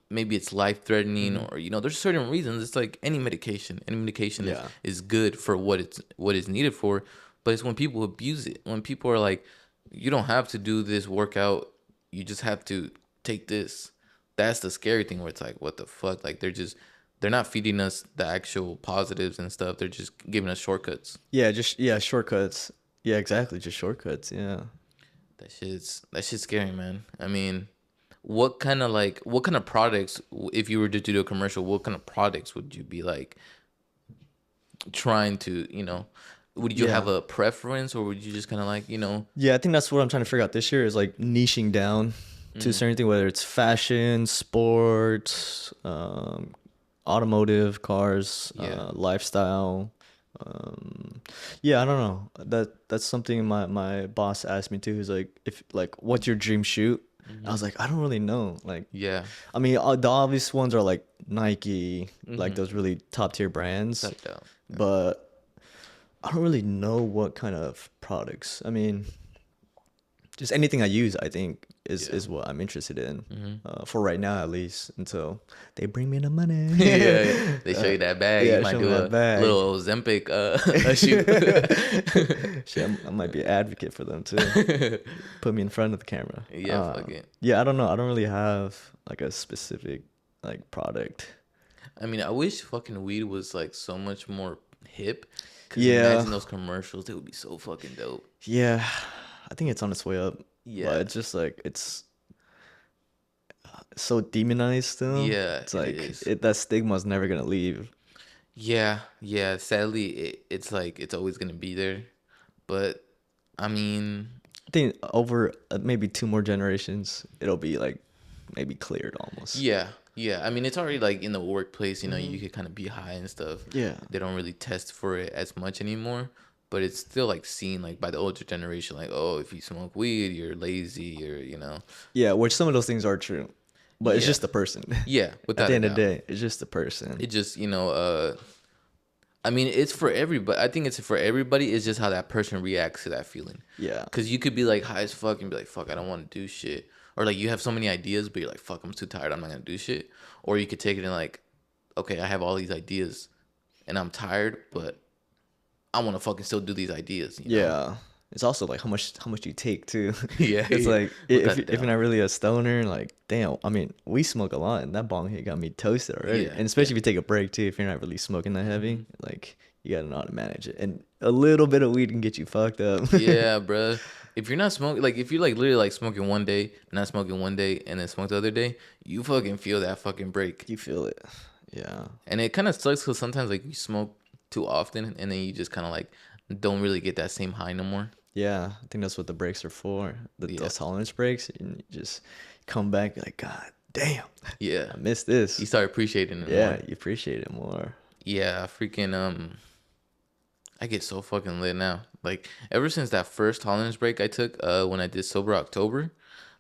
maybe it's life threatening Mhm. or, there's certain reasons. It's like any medication Yeah. is good for what it's needed for. But it's when people abuse it, when people are like, you don't have to do this workout, you just have to take this. That's the scary thing where it's like, what the fuck? Like they're not feeding us the actual positives and stuff. They're just giving us shortcuts. Yeah, just yeah, shortcuts. Yeah, exactly, just shortcuts. Yeah. That shit's scary, man. I mean, what kind of products, if you were to do a commercial, what kind of products would you be like trying to, would you have Yeah. a preference or would you just kind of like, Yeah, I think that's what I'm trying to figure out this year is like niching down to a mm, certain thing, whether it's fashion, sports, automotive, cars, yeah, lifestyle. Yeah, I don't know. That's something my boss asked me too. He's like, if like, what's your dream shoot? I hmm, was like, I don't really know. Like, yeah, I mean, the obvious ones are like Nike, like mm-hmm, those really top tier brands, without a doubt, yeah, but I don't really know what kind of products. I mean, just anything I use, I think yeah, is what I'm interested in. mm-hmm. For right now, at least, until they bring me the money. Yeah, yeah. They show you that bag. You Yeah, might show me do that a bag. little Ozempic a shoot. Shit, I might be an advocate for them too. Put me in front of the camera. Yeah, fuck it. Yeah, I don't know. I don't really have like a specific like product. I mean, I wish fucking weed was like so much more hip. Cause Yeah, imagine those commercials; they would be so fucking dope. yeah. I think it's on its way up, but Yeah, it's just like it's so demonized still. yeah, It's it like is. that stigma's never gonna leave. Yeah, yeah. Sadly, it's like it's always gonna be there. But I mean, I think over maybe two more generations, it'll be like maybe cleared almost. yeah, yeah. I mean, it's already like in the workplace. Hmm. You could kind of be high and stuff. Yeah. They don't really test for it as much anymore. But it's still like seen like by the older generation, like, oh, if you smoke weed, you're lazy, or Yeah, which some of those things are true, but it's yeah, just the person. yeah, At without the a end of the doubt. day, it's just the person. It just I mean, it's for everybody. I think it's for everybody. It's just how that person reacts to that feeling. Yeah. Cause you could be like high as fuck and be like, fuck, I don't want to do shit. Or like you have so many ideas, but you're like, fuck, I'm too tired. I'm not gonna do shit. Or you could take it and like, okay, I have all these ideas and I'm tired, but I want to fucking still do these ideas. Yeah. It's also like how much you take too. Yeah, It's yeah. like Without a if you're doubt. not really a stoner, like damn. I mean, we smoke a lot, and that bong hit got me toasted already. Yeah, And yeah. especially if you take a break too, if you're not really smoking that Hmm. heavy, like you gotta know how to manage it. And a little bit of weed can get you fucked up. Yeah, bruh. If you're not smoking, like if you're like literally like smoking one day, not smoking one day, and then smoke the other day, you fucking feel that fucking break. You feel it. Yeah. And it kind of sucks because sometimes like you smoke too often, and then you just kind of like don't really get that same high no more. Yeah, I think that's what the breaks are for. Yeah, Those tolerance breaks, and you just come back like, God damn, yeah. I missed You this. start appreciating it Yeah, more. you appreciate it more. Yeah, freaking I get so fucking lit now. Like ever since that first tolerance break I took, when I did sober October,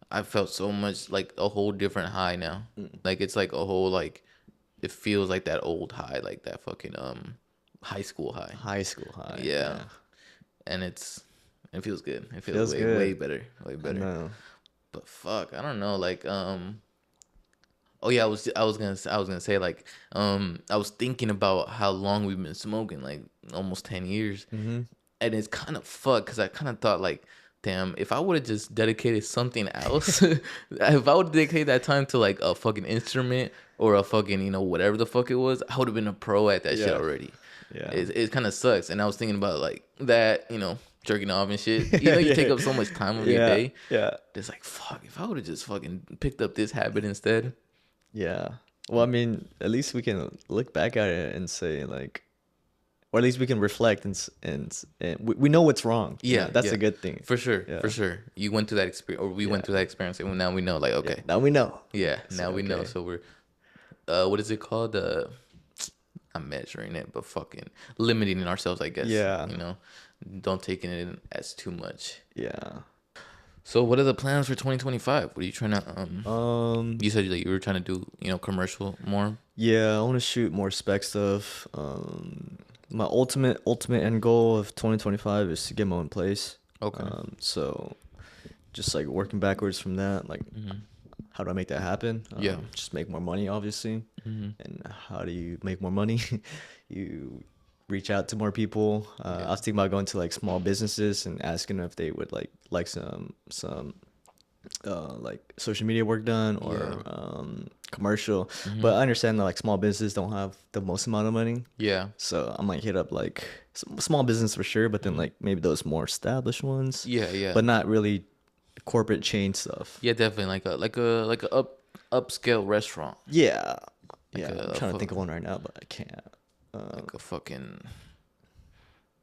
I felt so much like a whole different high now. Mm. Like it's like a whole like it feels like that old high, like that fucking high school high. High school high. Yeah, Yeah, and it feels good. It feels feels way good. better, way I better. know. But fuck, I don't know. Like oh yeah, I was gonna say like I was thinking about how long we've been smoking, like almost 10 years, Hmm. and it's kind of fucked because I kind of thought like, damn, if I would have just dedicated something else, if I would dedicate that time to like a fucking instrument or a fucking whatever the fuck it was, I would have been a pro at that shit Yeah, already. yeah, It kind of sucks, and I was thinking about like that, jerking off and shit. You take yeah, up so much time of your yeah, day. yeah, It's like fuck, if I would have just fucking picked up this habit instead. yeah. Well, I mean, at least we can look back at it and say like, or at least we can reflect and we know what's wrong. Yeah, That's yeah, a good thing. for sure, Yeah, for sure. You went through that experience, or we went yeah, through that experience, and now we know. Like, yeah. okay, Now we know. yeah, Say now we know. okay. So we're, what is it called? I'm measuring it, but fucking limiting ourselves, I guess. Yeah, You know, don't taking it in as too much. yeah. So, what are the plans for 2025? What are you trying to Um, You said that you were trying to do, commercial more. yeah. I want to shoot more spec stuff. My ultimate end goal of 2025 is to get my own place. Okay. So just like working backwards from that, like Hmm. how do I make that happen? Yeah. Just make more money, obviously. Hmm. And how do you make more money? You reach out to more people. I Yeah. was thinking about going to like small businesses and asking if they would like some like social media work done Yeah. or commercial. Hmm. But I understand that like small businesses don't have the most amount of money. Yeah. So I might hit up like some small business for sure, but then Hmm. like maybe those more established ones, Yeah. Yeah. but not really corporate chain stuff. Yeah. Definitely like a upscale restaurant, Yeah. like Yeah. I'm trying to think of one right now, but I can't. like a fucking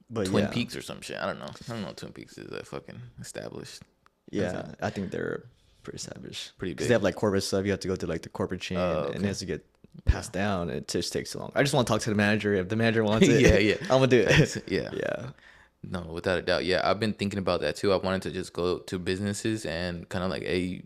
But Twin yeah. Peaks or some shit. I don't know. I don't know. Twin Peaks is that fucking established. Is it Yeah. I think they're pretty savage. pretty Because they big? have like corporate stuff. You have to go through like the corporate chain and it Okay. has to get Yeah. passed down. It just takes too long. I just want to talk to the manager. If the manager wants it, Yeah. Yeah. I'm going to do Facts. it. Yeah. Yeah. No, without a doubt. Yeah, I've been thinking about that too. I wanted to just go to businesses and kind of like, hey,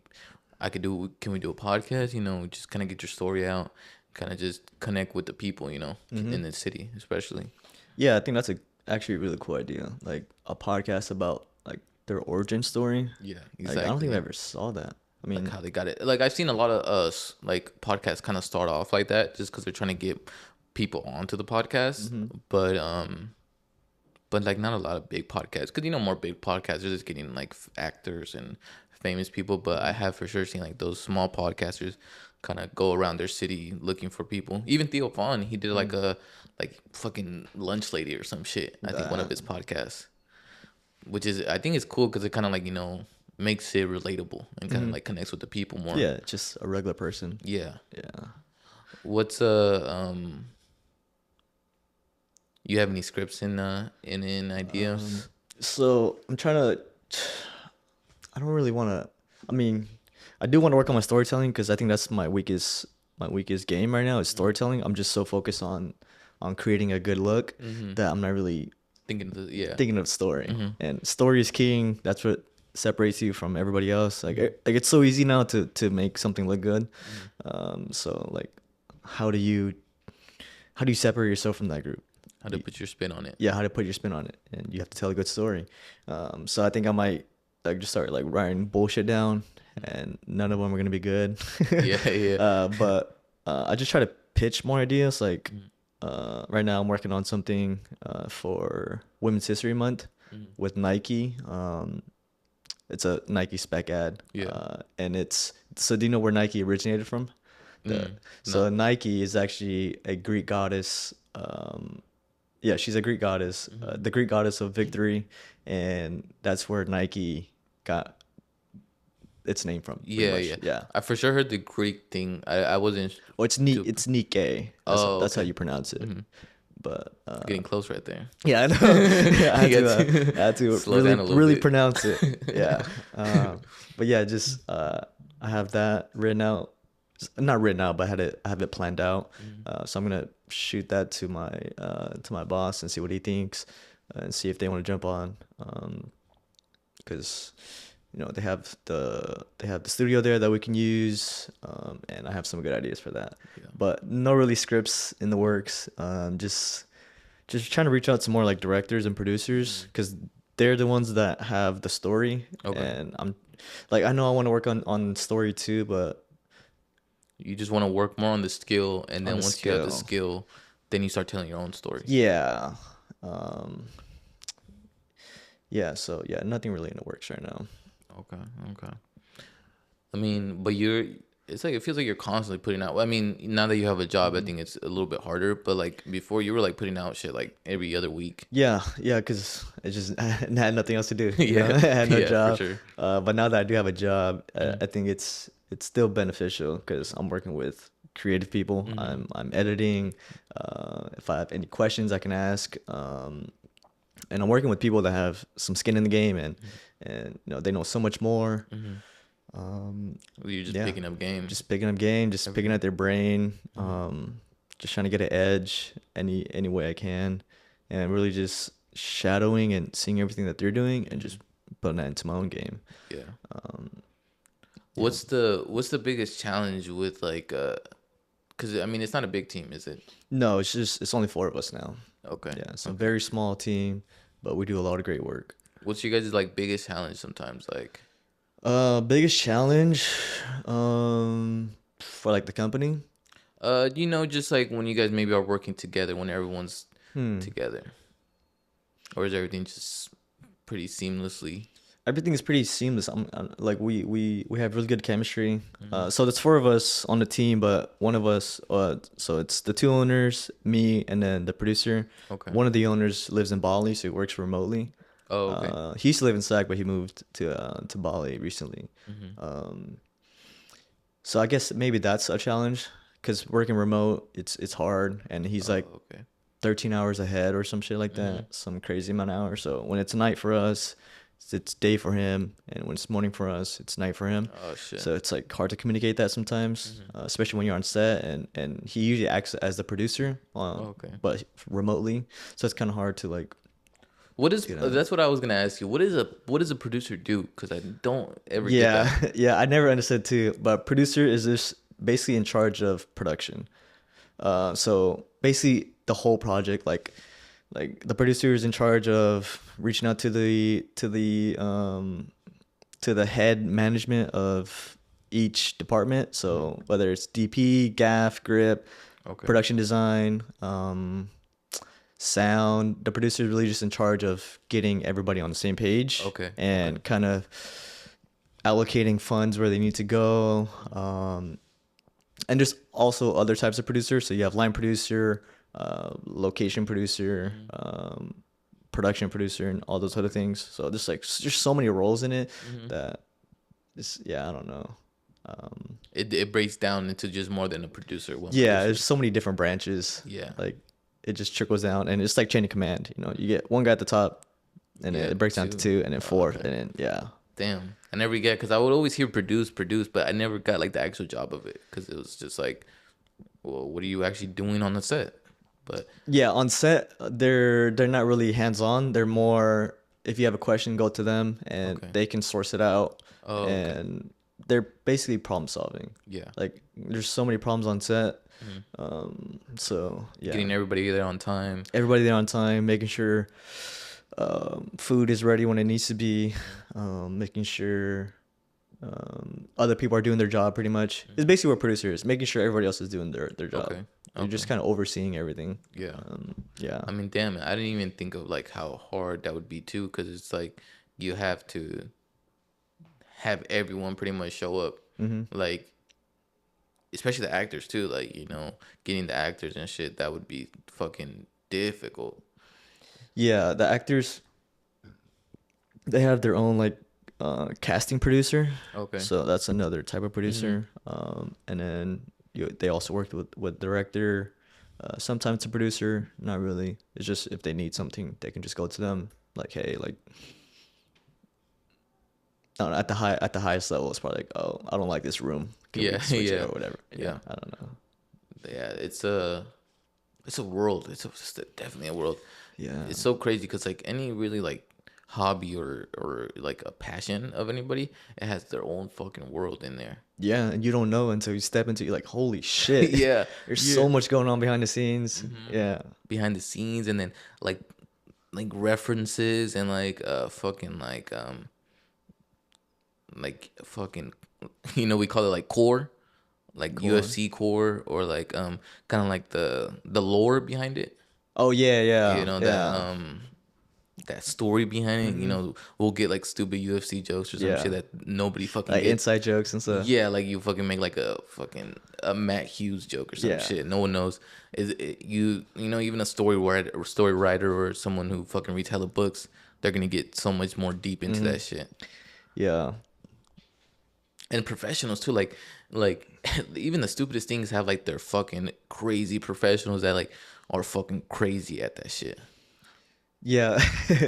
can we do a podcast? Just kind of get your story out, kind of just connect with the people, Hmm. in the city, especially. Yeah. I think that's actually a really cool idea. Like a podcast about like their origin story. Yeah, Like, I don't think exactly. I ever saw that. I Like mean, how they got it. Like I've seen a lot of us like podcasts kind of start off like that just because they're trying to get people onto the podcast, hmm but like not a lot of big podcasts because more big podcasts are just getting like actors and famous people. But I have for sure seen like those small podcasters kind of go around their city looking for people. Even Theo Vaughn, he did like a like fucking lunch lady or some shit. I think one of that, his podcasts, which is I think it's cool because it kind of like makes it relatable and kind of hmm like connects with the people more. yeah, just a regular person. Yeah. Yeah. What's you have any scripts in ideas? So I'm trying to. I don't really want to. I mean, I do want to work on my storytelling because I think that's my weakest game right now is storytelling. I'm just so focused on creating a good look Mm-hmm. that I'm not really Thinking yeah. thinking of story. Mm-hmm. And story is king. That's what separates you from everybody else. Like it's so easy now to make something look good. So like, how do you separate yourself from that group? How to put your spin on it. Yeah, how to put your spin on it, and you have to tell a good story. So I think I might like just start like writing bullshit down, and none of them are gonna be good. Yeah, yeah. But I just try to pitch more ideas. Like right now, I'm working on something for Women's History Month with Nike. It's a Nike spec ad. Yeah. And it's so. Do you know where Nike originated from? So No. Nike is actually a Greek goddess. Yeah, she's a Greek goddess, the Greek goddess of victory, and that's where Nike got its name from. Pretty Yeah, much. yeah. Yeah. I for sure heard the Greek thing. I wasn't Well, it's too It's Nike. Oh, That's how okay. you pronounce it. Mhm. But Getting close right there. yeah, I know. Yeah, You got I had to slow really down a little really bit. pronounce it. Yeah. But yeah, just I have that written out. Not written out, but I have it planned out. So I'm gonna shoot that to my boss and see what he thinks, and see if they want to jump on. Because they have the studio there that we can use, and I have some good ideas for that. Yeah. But no really scripts in the works. Just trying to reach out to more like directors and producers because they're the ones that have the story. Okay. And I'm like I know I want to work on story too, but You just want to work more on the skill, and then on the once you have the skill. skill, then you start telling your own story. Yeah. Um, yeah, so yeah, nothing really in the works right now. Okay, okay. I mean, but it's like it feels like you're constantly putting out. I mean, now that you have a job, I think it's a little bit harder. But like before, you were like putting out shit like every other week. Yeah, because I just I had nothing else to do. Yeah, I had no yeah, for job. sure. But now that I do have a job, I think it's still beneficial because I'm working with creative people. I'm editing. If I have any questions, I can ask. And I'm working with people that have some skin in the game, and they know so much more. You're just Yeah, picking up game. just picking up game, just picking at their brain. Just trying to get an edge any way I can, and really just shadowing and seeing everything that they're doing, and just putting that into my own game. Yeah. Yeah. What's the biggest challenge with like because I mean it's not a big team, is it? No, it's only 4 of us now. Okay. Yeah, it's a Okay. very small team, but we do a lot of great work. What's your guys' like biggest challenge sometimes? Like, Biggest challenge, for like the company. just like when you guys maybe are working together, when everyone's together, or is everything just pretty seamlessly? Everything is pretty seamless. Like we have really good chemistry. So there's 4 of us on the team, but one of us. So it's the 2 owners, me, and then the producer. Okay. One of the owners lives in Bali, so he works remotely. Oh, okay. He used to live in Sac, but he moved to Bali recently. So I guess maybe that's a challenge because working remote, it's hard, and he's like Oh, okay. 13 hours ahead or some shit like that, some crazy amount of hours. So when it's night for us, it's day for him, and when it's morning for us, it's night for him. Oh shit. So it's like hard to communicate that sometimes, especially when you're on set, and he usually acts as the producer, Okay. but remotely. So it's kind of hard to like. What is You know. that's what I was gonna ask you. What does a producer do? Because I don't ever get Yeah, that. yeah, I never understood too. But producer is just basically in charge of production. So basically the whole project, like the producer is in charge of reaching out to the head management of each department. So whether it's DP, gaff, grip, Okay. production design, sound, the producer is really just in charge of getting everybody on the same page. Okay, And kind of allocating funds where they need to go. And there's also other types of producers. So you have line producer, location producer, production producer, and all those other things. So there's so many roles in it that I don't know. It breaks down into just more than a producer. One Yeah, producer. there's so many different branches. Yeah. Like it just trickles down, and it's like chain of command. You get one guy at the top, and then Yeah, it breaks down to 2, and then 4, okay. and then yeah. Damn, I never get because I would always hear produce, but I never got like the actual job of it because it was just like, well, what are you actually doing on the set? But Yeah, on set, they're not really hands on. They're more, if you have a question, go to them, and Okay. they can source it out. Oh, okay. And they're basically problem solving. Yeah. Like there's so many problems on set. So yeah, Getting everybody there on time. everybody there on time, making sure food is ready when it needs to be, making sure other people are doing their job pretty much. It's basically what producer is, making sure everybody else is doing their job. Okay. You're just kind of overseeing everything. Yeah. Yeah. I mean, damn it, I didn't even think of like how hard that would be too, because it's like you have to have everyone pretty much show up, like especially the actors too. Like getting the actors and shit, that would be fucking difficult. Yeah, the actors, they have their own like casting producer. Okay. So that's another type of producer. And then they also worked with director. Sometimes it's a producer, not really. It's just if they need something, they can just go to them. Like, hey, like, I don't know, at the highest level, it's probably like, oh, I don't like this room. Can we switch it or whatever? Yeah, I don't know. Yeah, it's a world. It's definitely a world. Yeah. It's so crazy because like any really like hobby or like a passion of anybody, it has their own fucking world in there. Yeah, and you don't know until you step into it. You're like, holy shit. Yeah. There's so much going on behind the scenes. Yeah. Behind the scenes, and then like references and like fucking like fucking we call it like core, like Core. UFC core, or like kind of like the lore behind it. Oh yeah, yeah. That that story behind it. We'll get like stupid UFC jokes or some Yeah. shit that nobody fucking like gets. inside jokes and stuff. Yeah, like you fucking make like a fucking Matt Hughes joke or some Yeah. shit. No one knows. Is it, even a story writer or someone who fucking reads hella books, they're gonna get so much more deep into that shit. Yeah. and professionals too. Like even the stupidest things have like their fucking crazy professionals that like are fucking crazy at that shit. Yeah.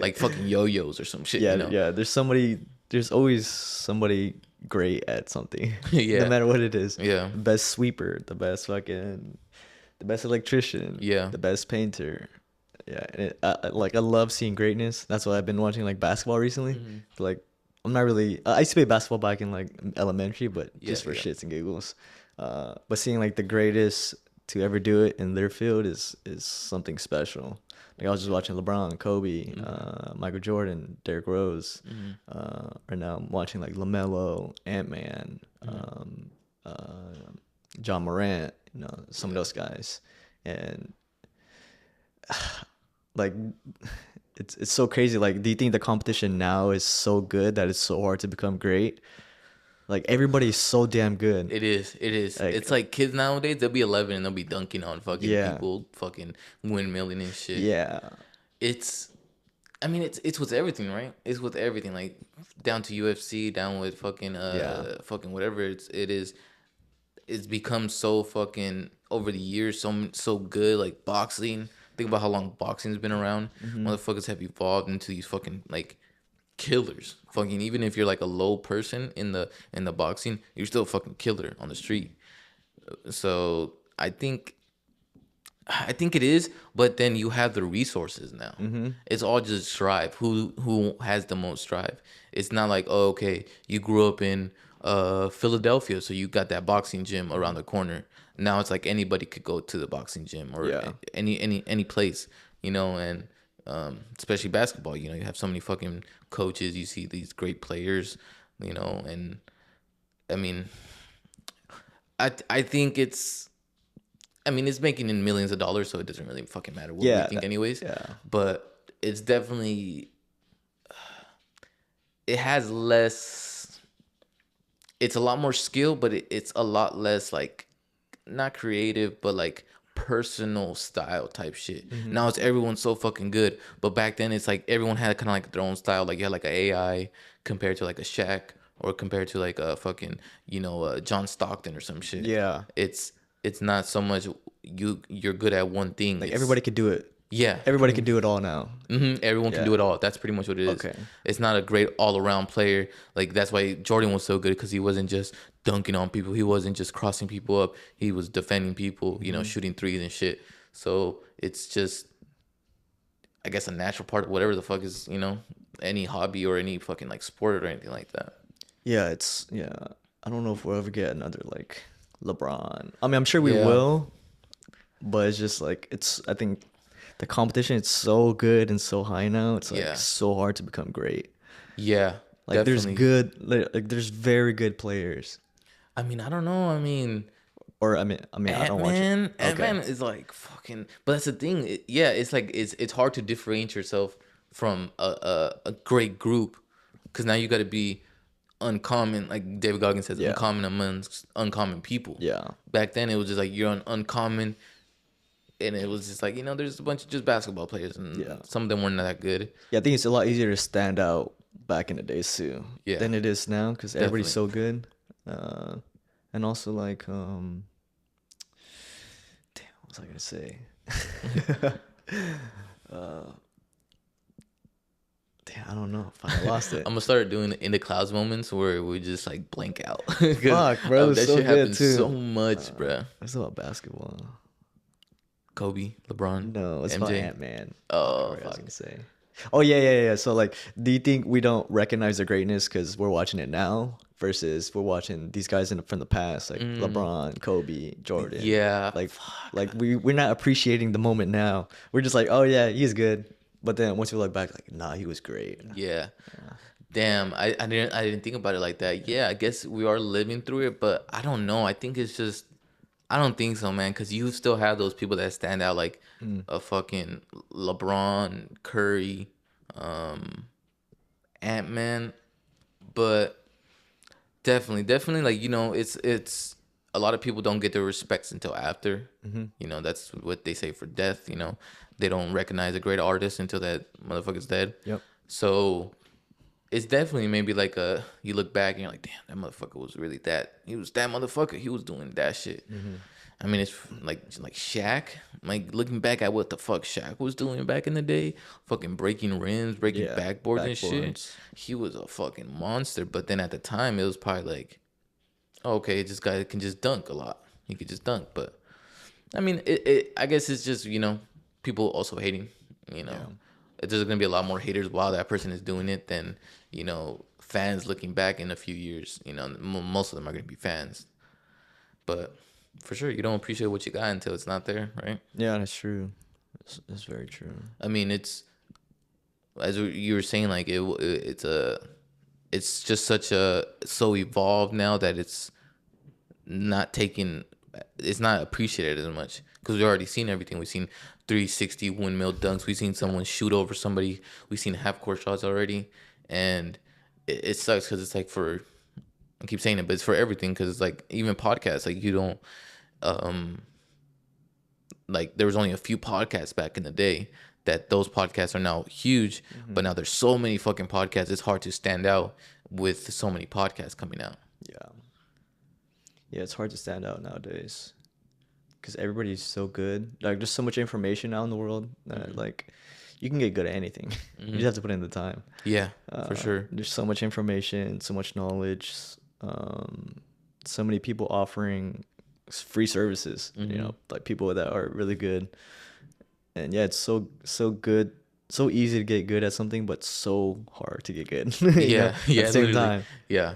Like fucking yo-yos or some shit, you Yeah, know? yeah. There's always somebody great at something, no Yeah, matter what it is. yeah, The best sweeper, the best electrician, yeah. the best painter. Yeah, and like I love seeing greatness. That's why I've been watching like basketball recently. Hmm. But, like I'm not really. I used to play basketball back in like elementary, but Yeah, just for yeah. shits and giggles. But seeing like the greatest to ever do it in their field is something special. Like I was just watching LeBron, Kobe, Hmm. Michael Jordan, Derrick Rose. Hmm. Right now I'm watching like LaMelo, Ant-Man, Hmm. John Morant. Some of Yeah. those guys, and like it's so crazy. Like, do you think the competition now is so good that it's so hard to become great? Like everybody's so damn good. It is. It is. Like, It's like kids nowadays, they'll be 11 and they'll be dunking on fucking yeah, people, fucking windmilling and shit. yeah, It's I mean, it's with everything, right? It's with everything, like down to UFC, down with fucking yeah. fucking whatever it is. It's become so fucking over the years so good. Like boxing, think about how long boxing's been around. Hmm. Motherfuckers have evolved into these fucking like killers. Fucking even if you're like a low person in the boxing, you're still a fucking killer on the street. So I think it is, but then you have the resources now. Hmm. It's all just strive. Who has the most strive? It's not like, oh, okay, you grew up in Philadelphia, so you got that boxing gym around the corner. Now it's like anybody could go to the boxing gym or Yeah. any place, you know, and especially basketball, you know, you have so many fucking coaches, you see these great players, you know, and I mean, I think I mean, it's making in millions of dollars, so it doesn't really fucking matter what we Yeah, think, anyways. yeah, But it's definitely it has less. It's a lot more skill, but it's a lot less like not creative, but like personal style type shit. hmm, Now it's everyone's so fucking good, but back then it's like everyone had kind of like their own style. Like you had like an AI compared to like a Shaq or compared to like a fucking John Stockton or some shit. yeah. It's it's not so much you're good at one thing. Like It's everybody could do it. yeah, Everybody pretty could do it all now. everyone can Yeah. do it all. That's pretty much what it is. Okay. It's not a great all around player. Like that's why Jordan was so good because he wasn't just dunking on people. He wasn't just crossing people up. He was defending people. You know, Hmm. shooting threes and shit. So it's just, I guess, a natural part of whatever the fuck is any hobby or any fucking like sport or anything like that. Yeah, yeah. I don't know if we'll ever get another like LeBron. I mean, I'm sure we Yeah, will, but it's just like I think the competition is so good and so high now. It's like yeah, so hard to become great. yeah, Like definitely. there's very good players. I mean, I don't know. I mean, Or I mean, I don't watch it. Ant Okay. Man is like fucking. But that's the thing. Yeah, it's like it's hard to differentiate yourself from a great group, because now you got to be uncommon. Like David Goggins says, Yeah. uncommon amongst uncommon people. Yeah. Back then, it was just like you're an uncommon, and it was just like there's a bunch of just basketball players, Yeah. and some of them weren't that good. Yeah, I think it's a lot easier to stand out back in the days too Yeah, than it is now because everybody's definitely. so good. Uh, and also like damn, what was I gonna say? uh, damn, I don't know. I lost it. I'm gonna start doing in the clouds moments where we just like blank out because Fuck, bro, it's that so shit good happens too. so much, bruh. It's about basketball. Kobe, LeBron, No, it's about MJ. Ant-Man. Fuck, Oh what I was fuck. gonna say. Oh yeah, yeah, yeah. So like, do you think we don't recognize their greatness because we're watching it now versus we're watching these guys from the past, like Mm, LeBron, Kobe, Jordan? yeah. Like, Fuck. we're not appreciating the moment now. We're just like, oh yeah, he's good. But then once we look back, like, nah, he was great. Yeah. Damn. I didn't think about it like that. Yeah. I guess we are living through it, but I don't know. I think it's just. I don't think so, man. Because you still have those people that stand out, like Mm. a fucking LeBron, Curry, Ant Man, but. Definitely, like it's a lot of people don't get their respects until after. Hmm. That's what they say for death. They don't recognize a great artist until that motherfucker's dead. Yep. So it's definitely maybe like a you look back and you're like, damn, that motherfucker was really that. He was that motherfucker. He was doing that shit. Hmm. I mean, it's like Shaq. Like looking back at what the fuck Shaq was doing back in the day, fucking breaking rims, breaking Yeah, backboards and shit. backboards. He was a fucking monster. But then at the time, it was probably like, oh, okay, this guy can just dunk a lot. He could just dunk. But I mean, I guess it's just people also hating. You know, Yeah. there's gonna be a lot more haters while that person is doing it than fans looking back in a few years. Most of them are gonna be fans. But for sure, you don't appreciate what you got until it's not there, right? Yeah, that's true. That's very true. I mean, it's as you were saying, like it's just such a so evolved now that not taken, it's not appreciated as much because we've already seen everything. We've seen 360 windmill dunks. We've seen someone shoot over somebody. We've seen half court shots already, and it sucks because it's like I keep saying it, but it's for everything because it's like even podcasts, like you don't um like there was only a few podcasts back in the day that those podcasts are now huge, Hmm. but now there's so many fucking podcasts. It's hard to stand out with so many podcasts coming out. Yeah. Yeah, it's hard to stand out nowadays because everybody's so good. Like, there's so much information out in the world that, Hmm. like, you can get good at anything. You Hmm. just have to put in the time. Yeah, for sure. There's so much information, so much knowledge, so many people offering free services, Hmm. like people that are really good. And yeah, it's so good, so easy to get good at something, but so hard to get good, Yeah, at yeah, the same literally. time. Yeah.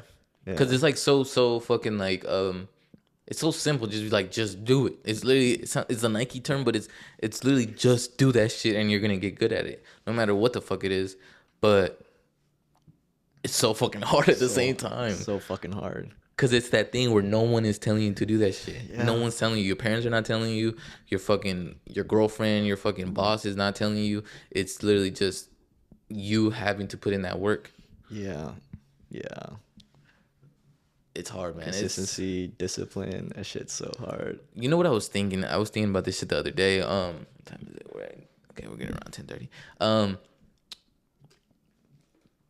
Cause Yeah. it's like so fucking like it's so simple. Just be like, just do it. It's literally it's a Nike term, but it's literally just do that shit and you're gonna get good at it, no matter what the fuck it is. But it's so fucking hard at the same So time. so fucking hard. Cause it's that thing where no one is telling you to do that shit. No Yeah. one's telling you. Your parents are not telling you. Your girlfriend, your fucking boss is not telling you. It's literally just you having to put in that work. Yeah. Yeah. It's hard, man. It's Consistency, discipline, that shit's so hard. You know what I was thinking? I was thinking about this shit the other day. What time is it? Okay, we're getting around 10:30. Um,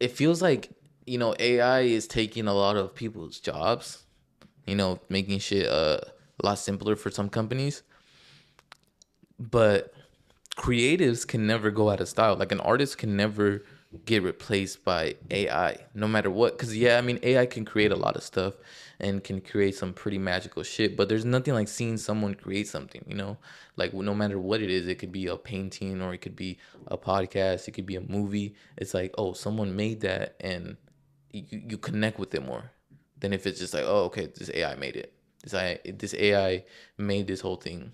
it feels like AI is taking a lot of people's jobs. Making shit a lot simpler for some companies, but creatives can never go out of style. Like an artist can never get replaced by AI, no matter what. Because yeah, I mean AI can create a lot of stuff and can create some pretty magical shit. But there's nothing like seeing someone create something. Like no matter what it is, it could be a painting or it could be a podcast, it could be a movie. It's like, oh, someone made that, and you connect with it more than if it's just like, oh, okay, this AI made it. This AI made this whole thing,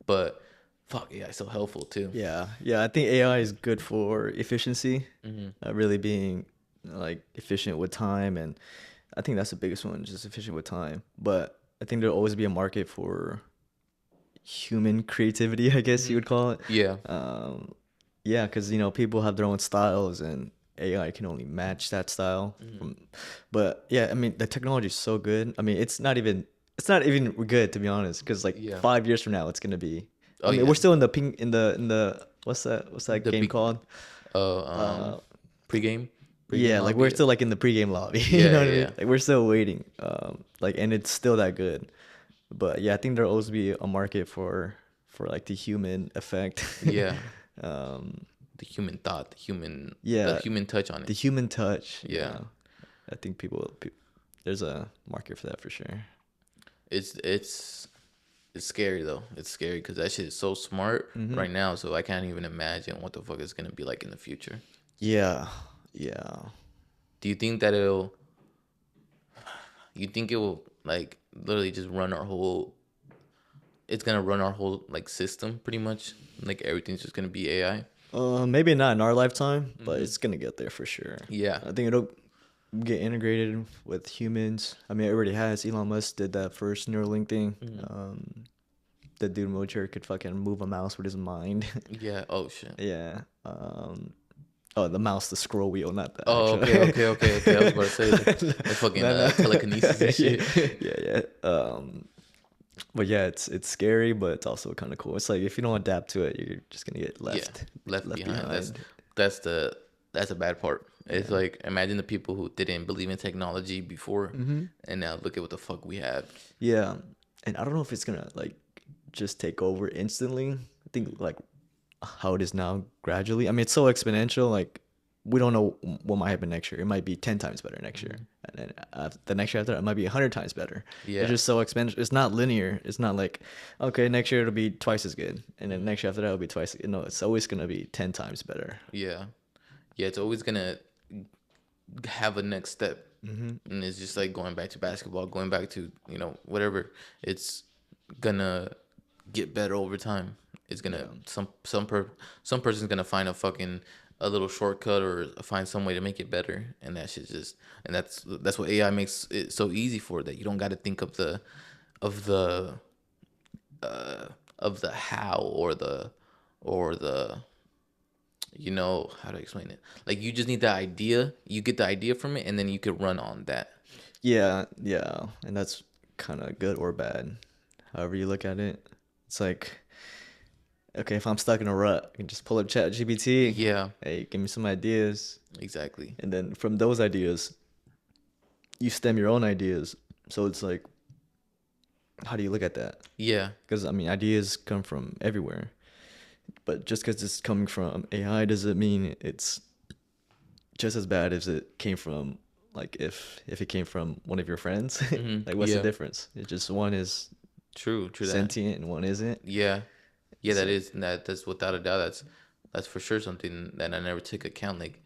but fuck, AI is so helpful too. Yeah. Yeah, I think AI is good for efficiency, Hmm. really being like efficient with time, and I think that's the biggest one, just efficient with time. But I think there'll always be a market for human creativity, I guess you Hmm. would call it. Yeah. Um, yeah, because people have their own styles, and AI can only match that style. Hmm. But yeah, I mean the technology is so good. I mean it's not even good, to be honest. Because like Yeah. 5 years from now, it's gonna be. Oh I mean yeah. we're still in the ping in the what's that The game big called? uh Uh, um pregame pregame yeah, like we're lobby. still like in the pregame lobby. You Yeah, know what I yeah, mean? Like we're still waiting. Like and it's still that good. But yeah, I think there'll always be a market for like the human effect. yeah. um, The human thought, the yeah, human touch on the it. human touch. Yeah. Yeah, I think there's a market for that for sure. It's it's scary though. It's scary because that shit is so smart Hmm. right now. So I can't even imagine what the fuck it's gonna be like in the future. Yeah, yeah. Do you think that it'll? You think it will like literally just run our whole? It's gonna run our whole like system pretty much. Like everything's just gonna be AI. Maybe not in our lifetime, but Hmm. it's gonna get there for sure. Yeah. I think it'll get integrated with humans. I mean, it already has. Elon Musk did that first Neuralink thing. Hmm. The dude Mocher could fucking move a mouse with his mind. Yeah. Oh shit. Yeah. Oh, the mouse, the scroll wheel, not the Oh, actual. okay. I was about to say the fucking No, no. telekinesis and Yeah, shit. yeah, yeah. But yeah, it's scary, but it's also kind of cool. It's like if you don't adapt to it, you're just gonna get Yeah, left left left behind. That's behind. that's the That's a bad part. It's like, imagine the people who didn't believe in technology before, and now look at what the fuck we have. Yeah, and I don't know if it's gonna like just take over instantly. I think like how it is now gradually. I mean, it's so exponential. Like we don't know what might happen next year. It might be 10 times better next year, and then the next year after that, it might be 100 times better. It's Yeah. just so exponential. It's not linear. It's not like okay, next year it'll be twice as good, and then next year after that it'll be twice. You know, it's always gonna be 10 times better. Yeah. Yeah, it's always gonna have a next step. And it's just like going back to basketball, going back to, whatever. It's gonna get better over time. It's gonna some person's gonna find a little shortcut or find some way to make it better, and that shit just and that's what AI makes it so easy for, that you don't got to think of the of the how or the how to explain it. Like, you just need the idea, you get the idea from it, and then you could run on that. Yeah, yeah, and that's kind of good or bad, however you look at it. It's like okay, if I'm stuck in a rut, I can just pull up Chat GPT. Yeah, Hey, give me some ideas. exactly. And then from those ideas, you stem your own ideas. So it's like, how do you look at that? Yeah, Because, I mean, ideas come from everywhere. But just because it's coming from AI doesn't mean it's just as bad as it came from, like, if it came from one of your friends. Like, what's the yeah. difference? It's just one is True that. sentient and one isn't. Yeah, yeah. So, That's without a doubt. That's for sure something that I never took account. Like,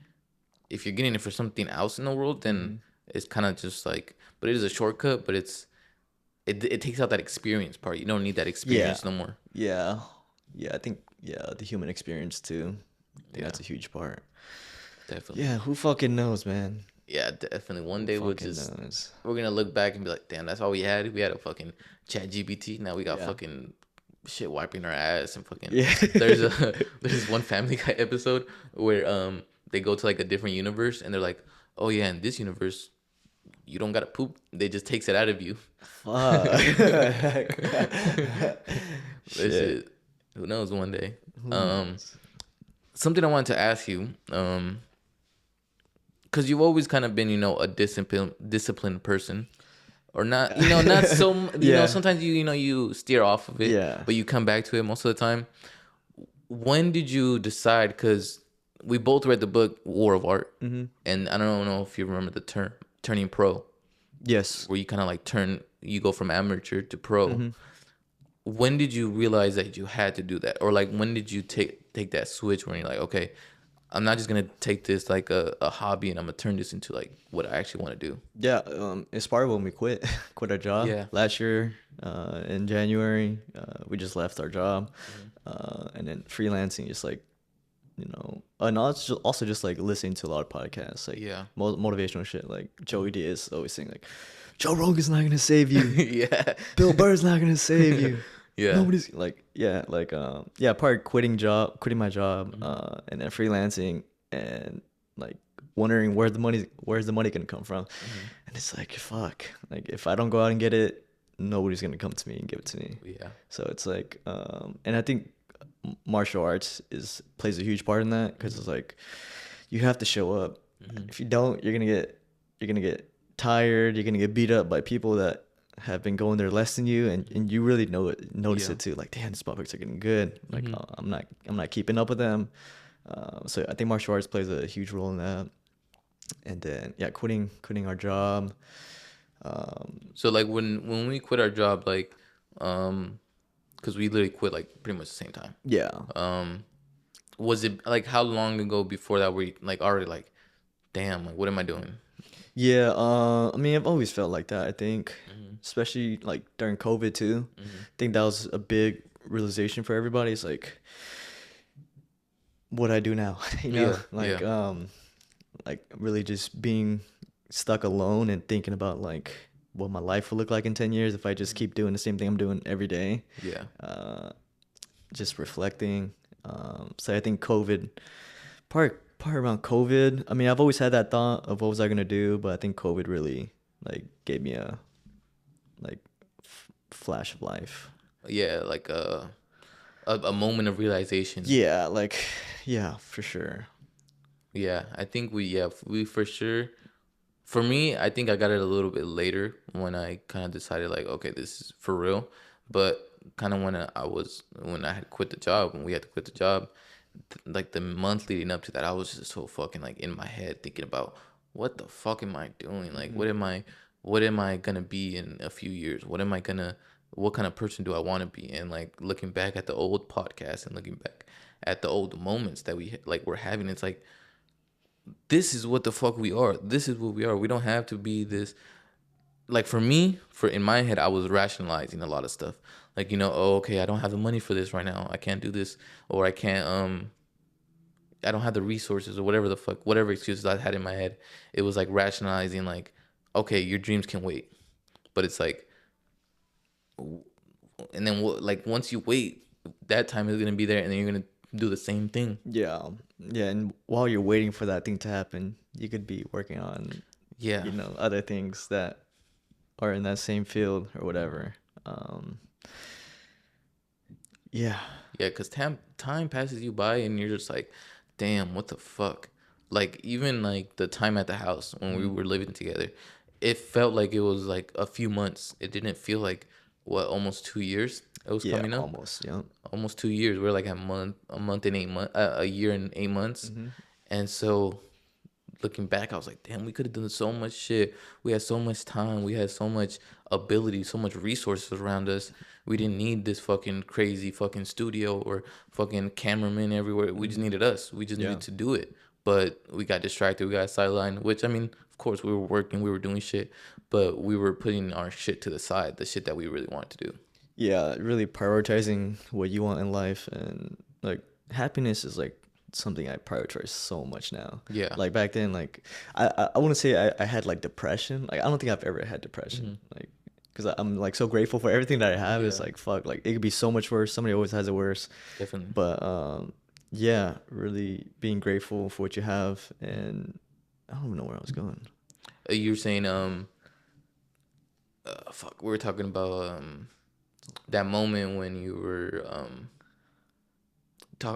if you're getting it for something else in the world, then it's kind of just like, but it is a shortcut. But it takes out that experience part. You don't need that yeah. experience no more. Yeah. Yeah, I think, yeah, the human experience too. I think Yeah, that's a huge part. definitely. Yeah, who fucking knows, man? Yeah, definitely. One Who day fucking knows? we're gonna look back and be like, damn, that's all we had. We had a fucking Chat GPT. Now we got Yeah. fucking shit wiping our ass and fucking. Yeah. There's there's one Family Guy episode where they go to like a different universe, and they're like, oh yeah, in this universe you don't gotta poop. They just takes it out of you. Fuck. This Shit. shit. Who knows? One day. Who Um, knows? Something I wanted to ask you. Because you've always kind of been, a disciplined person, or not, not so. Yeah. Sometimes you steer off of it, Yeah. but you come back to it most of the time. When did you decide? Because we both read the book War of Art, and I don't know if you remember the term turning pro, Yes. where you kind of like you go from amateur to pro. When did you realize that you had to do that, or like when did you take that switch when you're like, okay, I'm not just gonna take this like a hobby, and I'm gonna turn this into like what I actually want to do. Yeah. It's part of when we quit our job Yeah. last year. In January, we just left our job, and then freelancing, just like and also just like listening to a lot of podcasts, like Yeah. motivational shit. Like Joey Diaz always saying like, Joe Rogan's not gonna save you. Yeah. Bill Burr's not gonna save you. Yeah. Nobody's like part of quitting my job, and then freelancing and like wondering where's the money gonna come from, and it's like fuck, like if I don't go out and get it, nobody's gonna come to me and give it to me. Yeah. So it's like, and I think martial arts plays a huge part in that, because it's like you have to show up. If you don't, you're gonna get tired. You're gonna get beat up by people that have been going there less than you, and you really notice Yeah. it too. Like, damn, these motherfuckers are getting good. Like, I'm not keeping up with them. So I think martial arts plays a huge role in that. And then quitting our job. So like when we quit our job, like, because we literally quit like pretty much the same time. Yeah. Was it like how long ago before that were you like already like, damn, like what am I doing? Yeah, I mean, I've always felt like that, I think, especially like during COVID too. I think that was a big realization for everybody. It's like, what do I do now? Yeah, like, yeah. like really just being stuck alone and thinking about like what my life will look like in 10 years if I just keep doing the same thing I'm doing every day. Yeah. Just reflecting. So I think COVID, part around COVID. I mean, I've always had that thought of what was I gonna do, but I think COVID really like gave me a like flash of life. Yeah, like a moment of realization. Yeah, like for sure. Yeah, I think we for sure. For me, I think I got it a little bit later when I kind of decided like, okay, this is for real. But kind of when I had quit the job, when we had to quit the job, like the month leading up to that, I was just so fucking like in my head thinking about what the fuck am I doing? Like, Hmm. what am I gonna be in a few years? What kind of person do I want to be? And like looking back at the old podcast and looking back at the old moments that we're having, it's like this is what the fuck we are. This is what we are. We don't have to be this. Like for me, for in my head, I was rationalizing a lot of stuff. Like oh, okay, I don't have the money for this right now. I can't do this, or I can't. I don't have the resources, or whatever the fuck, whatever excuses I had in my head. It was like rationalizing, like, okay, your dreams can wait, but it's like, and then like once you wait, that time is gonna be there, and then you're gonna do the same thing. Yeah, yeah, and while you're waiting for that thing to happen, you could be working on, Yeah, other things that are in that same field or whatever. Yeah, yeah, because time passes you by, and you're just like, damn, what the fuck? Like even like the time at the house when we hmm, were living together, it felt like it was like a few months. It didn't feel like what almost 2 years. It was yeah, coming up almost, yeah. almost 2 years. We're like a month and 8 months, a year and 8 months, Hmm. and so looking back, I was like, damn, we could have done so much shit. We had so much time. We had so much ability, so much resources around us. We didn't need this fucking crazy fucking studio or fucking cameraman everywhere. We just Hmm. needed us. We just Yeah. needed to do it. But we got distracted. We got sidelined, which I mean, of course, we were working, we were doing shit, but we were putting our shit to the side, the shit that we really wanted to do. Yeah, really prioritizing what you want in life, and like happiness is like something I prioritize so much now. Yeah. Like back then, like I wouldn't say I had like depression. Like I don't think I've ever had depression. Hmm. Like because I'm like so grateful for everything that I have. It's Yeah, like fuck, like it could be so much worse. Somebody always has it worse. definitely. But yeah, really being grateful for what you have, and I don't even know where I was going. You're saying, fuck, we were talking about, that moment when you were,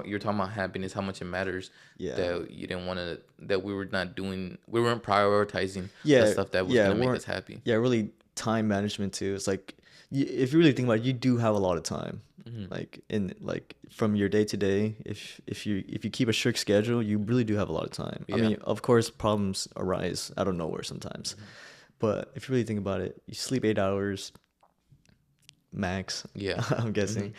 you're talking about happiness, how much it matters, Yeah. that you didn't want to, that we weren't prioritizing the Yeah, stuff that was yeah, gonna make we're us happy. yeah, really time management too. It's like if you really think about it, you do have a lot of time. Hmm. Like in like from your day to day, if you keep a strict schedule, you really do have a lot of time. I Yeah. mean, of course, problems arise out of nowhere sometimes, but if you really think about it, you sleep 8 hours max. Yeah. I'm Hmm. guessing.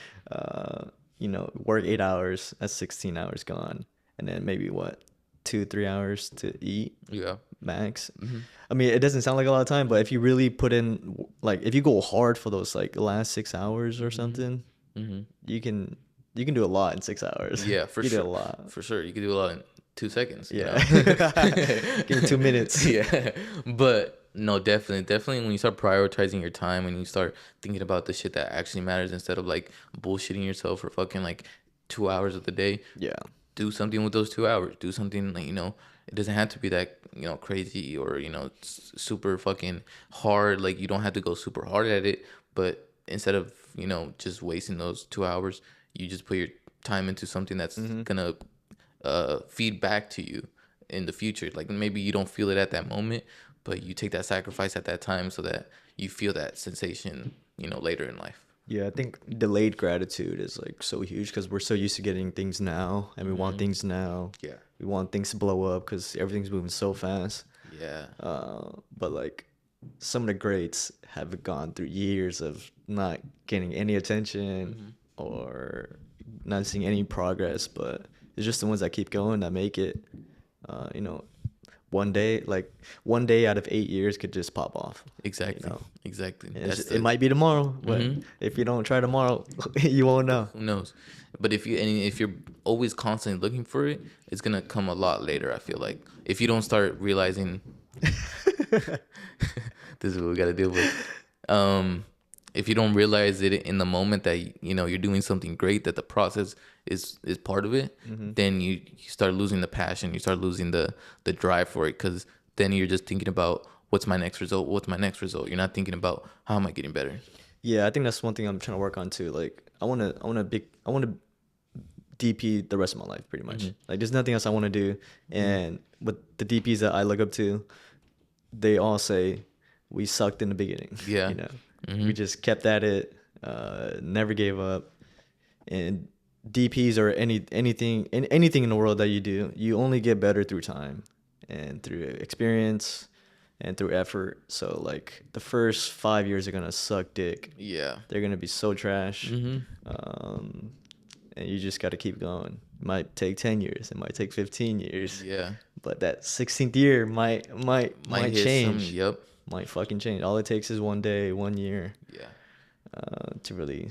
Work 8 hours. That's 16 hours gone, and then maybe what 2 3 hours to eat Yeah. max. Hmm. I mean, it doesn't sound like a lot of time, but if you really put in, like, if you go hard for those like last 6 hours or Hmm. something, Hmm. you can you can do a lot in 6 hours. Yeah, for You can do sure. a lot. For sure. You could do a lot in 2 seconds, you Yeah. know? Give me 2 minutes. Yeah. But no, definitely. Definitely when you start prioritizing your time and you start thinking about the shit that actually matters instead of like bullshitting yourself for fucking like 2 hours of the day, Yeah. do something with those 2 hours. Do something like, it doesn't have to be that, crazy or, super fucking hard. Like you don't have to go super hard at it. But instead of, just wasting those 2 hours, you just put your time into something that's Hmm. gonna feed back to you in the future. Like maybe you don't feel it at that moment, but you take that sacrifice at that time so that you feel that sensation, later in life. Yeah, I think delayed gratitude is like so huge because we're so used to getting things now, and we want Hmm. things now. Yeah. We want things to blow up because everything's moving so fast. Yeah. But like some of the greats have gone through years of not getting any attention Hmm. or not seeing any progress, but it's just the ones that keep going that make it. Uh, you know, one day out of 8 years could just pop off. You Exactly. know, Exactly. and That's it the. might be tomorrow, but Hmm. if you don't try tomorrow, you won't know. Who knows? But if you're always constantly looking for it, it's gonna come a lot later. I feel like if you don't start realizing this is what we gotta deal with. Um, if you don't realize it in the moment that you're doing something great, that the process is part of it, Hmm. then you start losing the passion. You start losing the drive for it because then you're just thinking about what's my next result. What's my next result? You're not thinking about how am I getting better. Yeah, I think that's one thing I'm trying to work on too. Like, I want to DP the rest of my life, pretty much. Like, there's nothing else I want to do. And with the DPs that I look up to, they all say we sucked in the beginning. Yeah. You know, we just kept at it, never gave up. And DPs or anything in the world that you do, you only get better through time and through experience and through effort. So like the first 5 years are gonna suck dick. Yeah. They're gonna be so trash. And you just gotta keep going. It might take 10 years. It might take 15 years. Yeah. But that 16th year might Hit change. Yep. Might fucking change. All it takes is 1 day, 1 year, Yeah. to really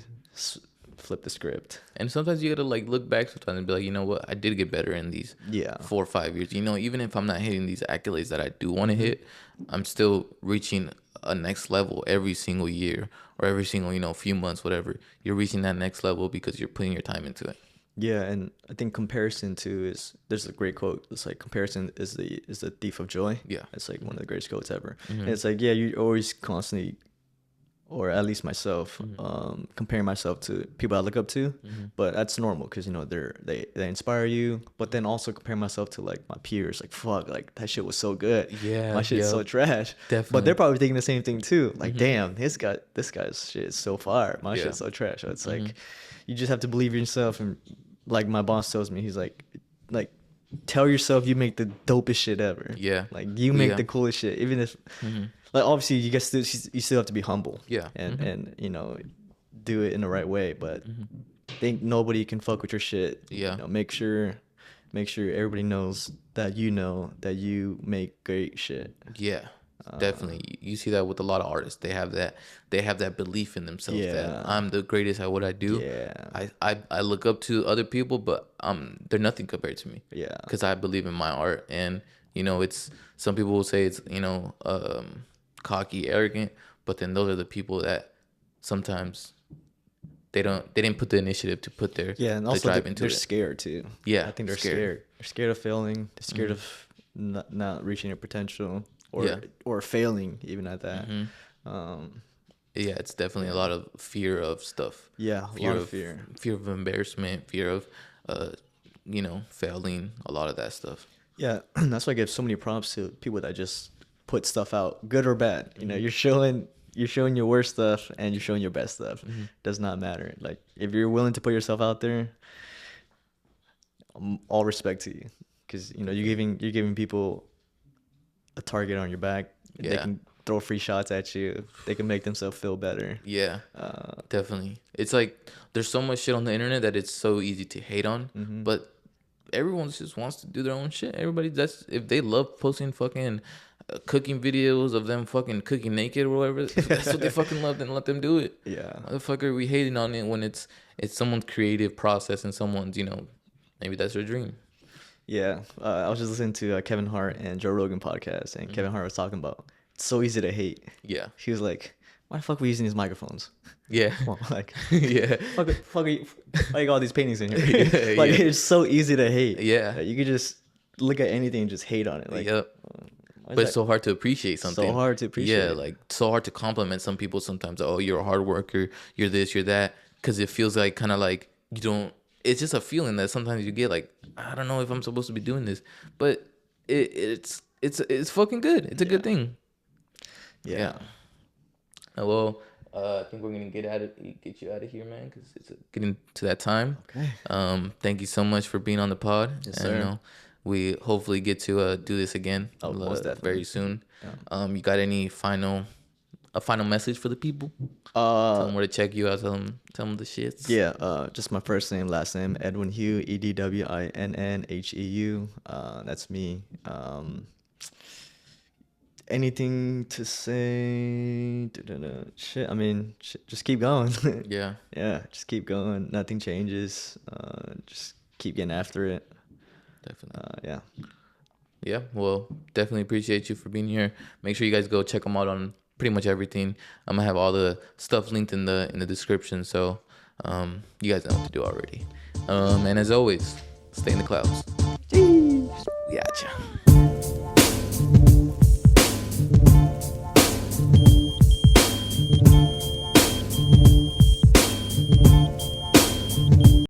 flip the script. And sometimes you gotta like look back sometimes and be like, you know what, I did get better in these 4 or 5 years. You know, even if I'm not hitting these accolades that I do want to hit, I'm still reaching a next level every single year or every single, you know, few months, whatever. You're reaching that next level because you're putting your time into it. Yeah, and I think comparison too is, there's a great quote. It's like, comparison is the thief of joy. Yeah. It's like one of the greatest quotes ever. And it's like, yeah, you always constantly, or at least myself, comparing myself to people I look up to, but that's normal because, you know, they inspire you. But then also compare myself to like my peers, like, fuck, like that shit was so good. Yeah, my shit's so trash. Definitely. But they're probably thinking the same thing too. Like, damn, this guy's shit is so fire. My shit's so trash. So it's like, you just have to believe in yourself. And like my boss tells me, he's like, tell yourself you make the dopest shit ever. Yeah. Like, you make the coolest shit, even if. Like, obviously, you still have to be humble. Yeah. And you know, do it in the right way. But think nobody can fuck with your shit. Yeah. You know, make sure everybody knows that you make great shit. Yeah. Definitely. You see that with a lot of artists. They have that belief in themselves that I'm the greatest at what I do. Yeah. I look up to other people, but they're nothing compared to me. Yeah. Because I believe in my art. And, you know, it's, some people will say it's, you know, cocky, arrogant, but then those are the people that sometimes they didn't put the initiative to put their and also drive into they're it. Scared too. Yeah, I think they're scared. They're scared of failing. They're scared of not reaching their potential, or failing even at that. Yeah, it's definitely a lot of fear of stuff. Yeah, a lot of fear of embarrassment, fear of you know, failing, a lot of that stuff. Yeah, that's why I give so many props to people that just put stuff out, good or bad. You know, you're showing your worst stuff and you're showing your best stuff. Does not matter. Like, if you're willing to put yourself out there, all respect to you, because, you know, you're giving people a target on your back. Yeah. They can throw free shots at you. They can make themselves feel better. Yeah, definitely. It's like there's so much shit on the internet that it's so easy to hate on, but everyone just wants to do their own shit. Everybody, if they love posting fucking cooking videos of them fucking cooking naked or whatever, if that's what they fucking love, then let them do it. Yeah. Motherfucker, we hating on it when it's someone's creative process and someone's, you know, maybe that's their dream. Yeah. I was just listening to Kevin Hart and Joe Rogan podcast, and Kevin Hart was talking about it's so easy to hate. Yeah. He was like, why the fuck are we using these microphones? Yeah. Well, like, yeah. fuck, like all these paintings in here. Like, it's so easy to hate. Yeah. You could just look at anything and just hate on it. Like, yep. But it's so hard to appreciate something. So hard to appreciate. Yeah, like so hard to compliment some people sometimes. Oh, you're a hard worker. You're this, you're that. Because it feels like kind of like you don't. It's just a feeling that sometimes you get like, I don't know if I'm supposed to be doing this, but it's fucking good. It's a good thing. Yeah. Well, I think we're gonna get you out of here, man, because it's getting to that time. Okay. Thank you so much for being on the pod. Yes, sir. And, we hopefully get to do this again most definitely. very soon. Yeah. You got any final message for the people? Tell them where to check you out. Tell them the shits. Yeah. Just my first name, last name, Edwinn Heu, EDWINNHEU. That's me. Anything to say? Shit. I mean, just keep going. Yeah. Yeah. Just keep going. Nothing changes. Just keep getting after it. Definitely. Yeah. Yeah. Well, definitely appreciate you for being here. Make sure you guys go check them out on pretty much everything. I'm gonna have all the stuff linked in the description, so you guys know what to do already. And as always, stay in the clouds. Jeez. We at ya.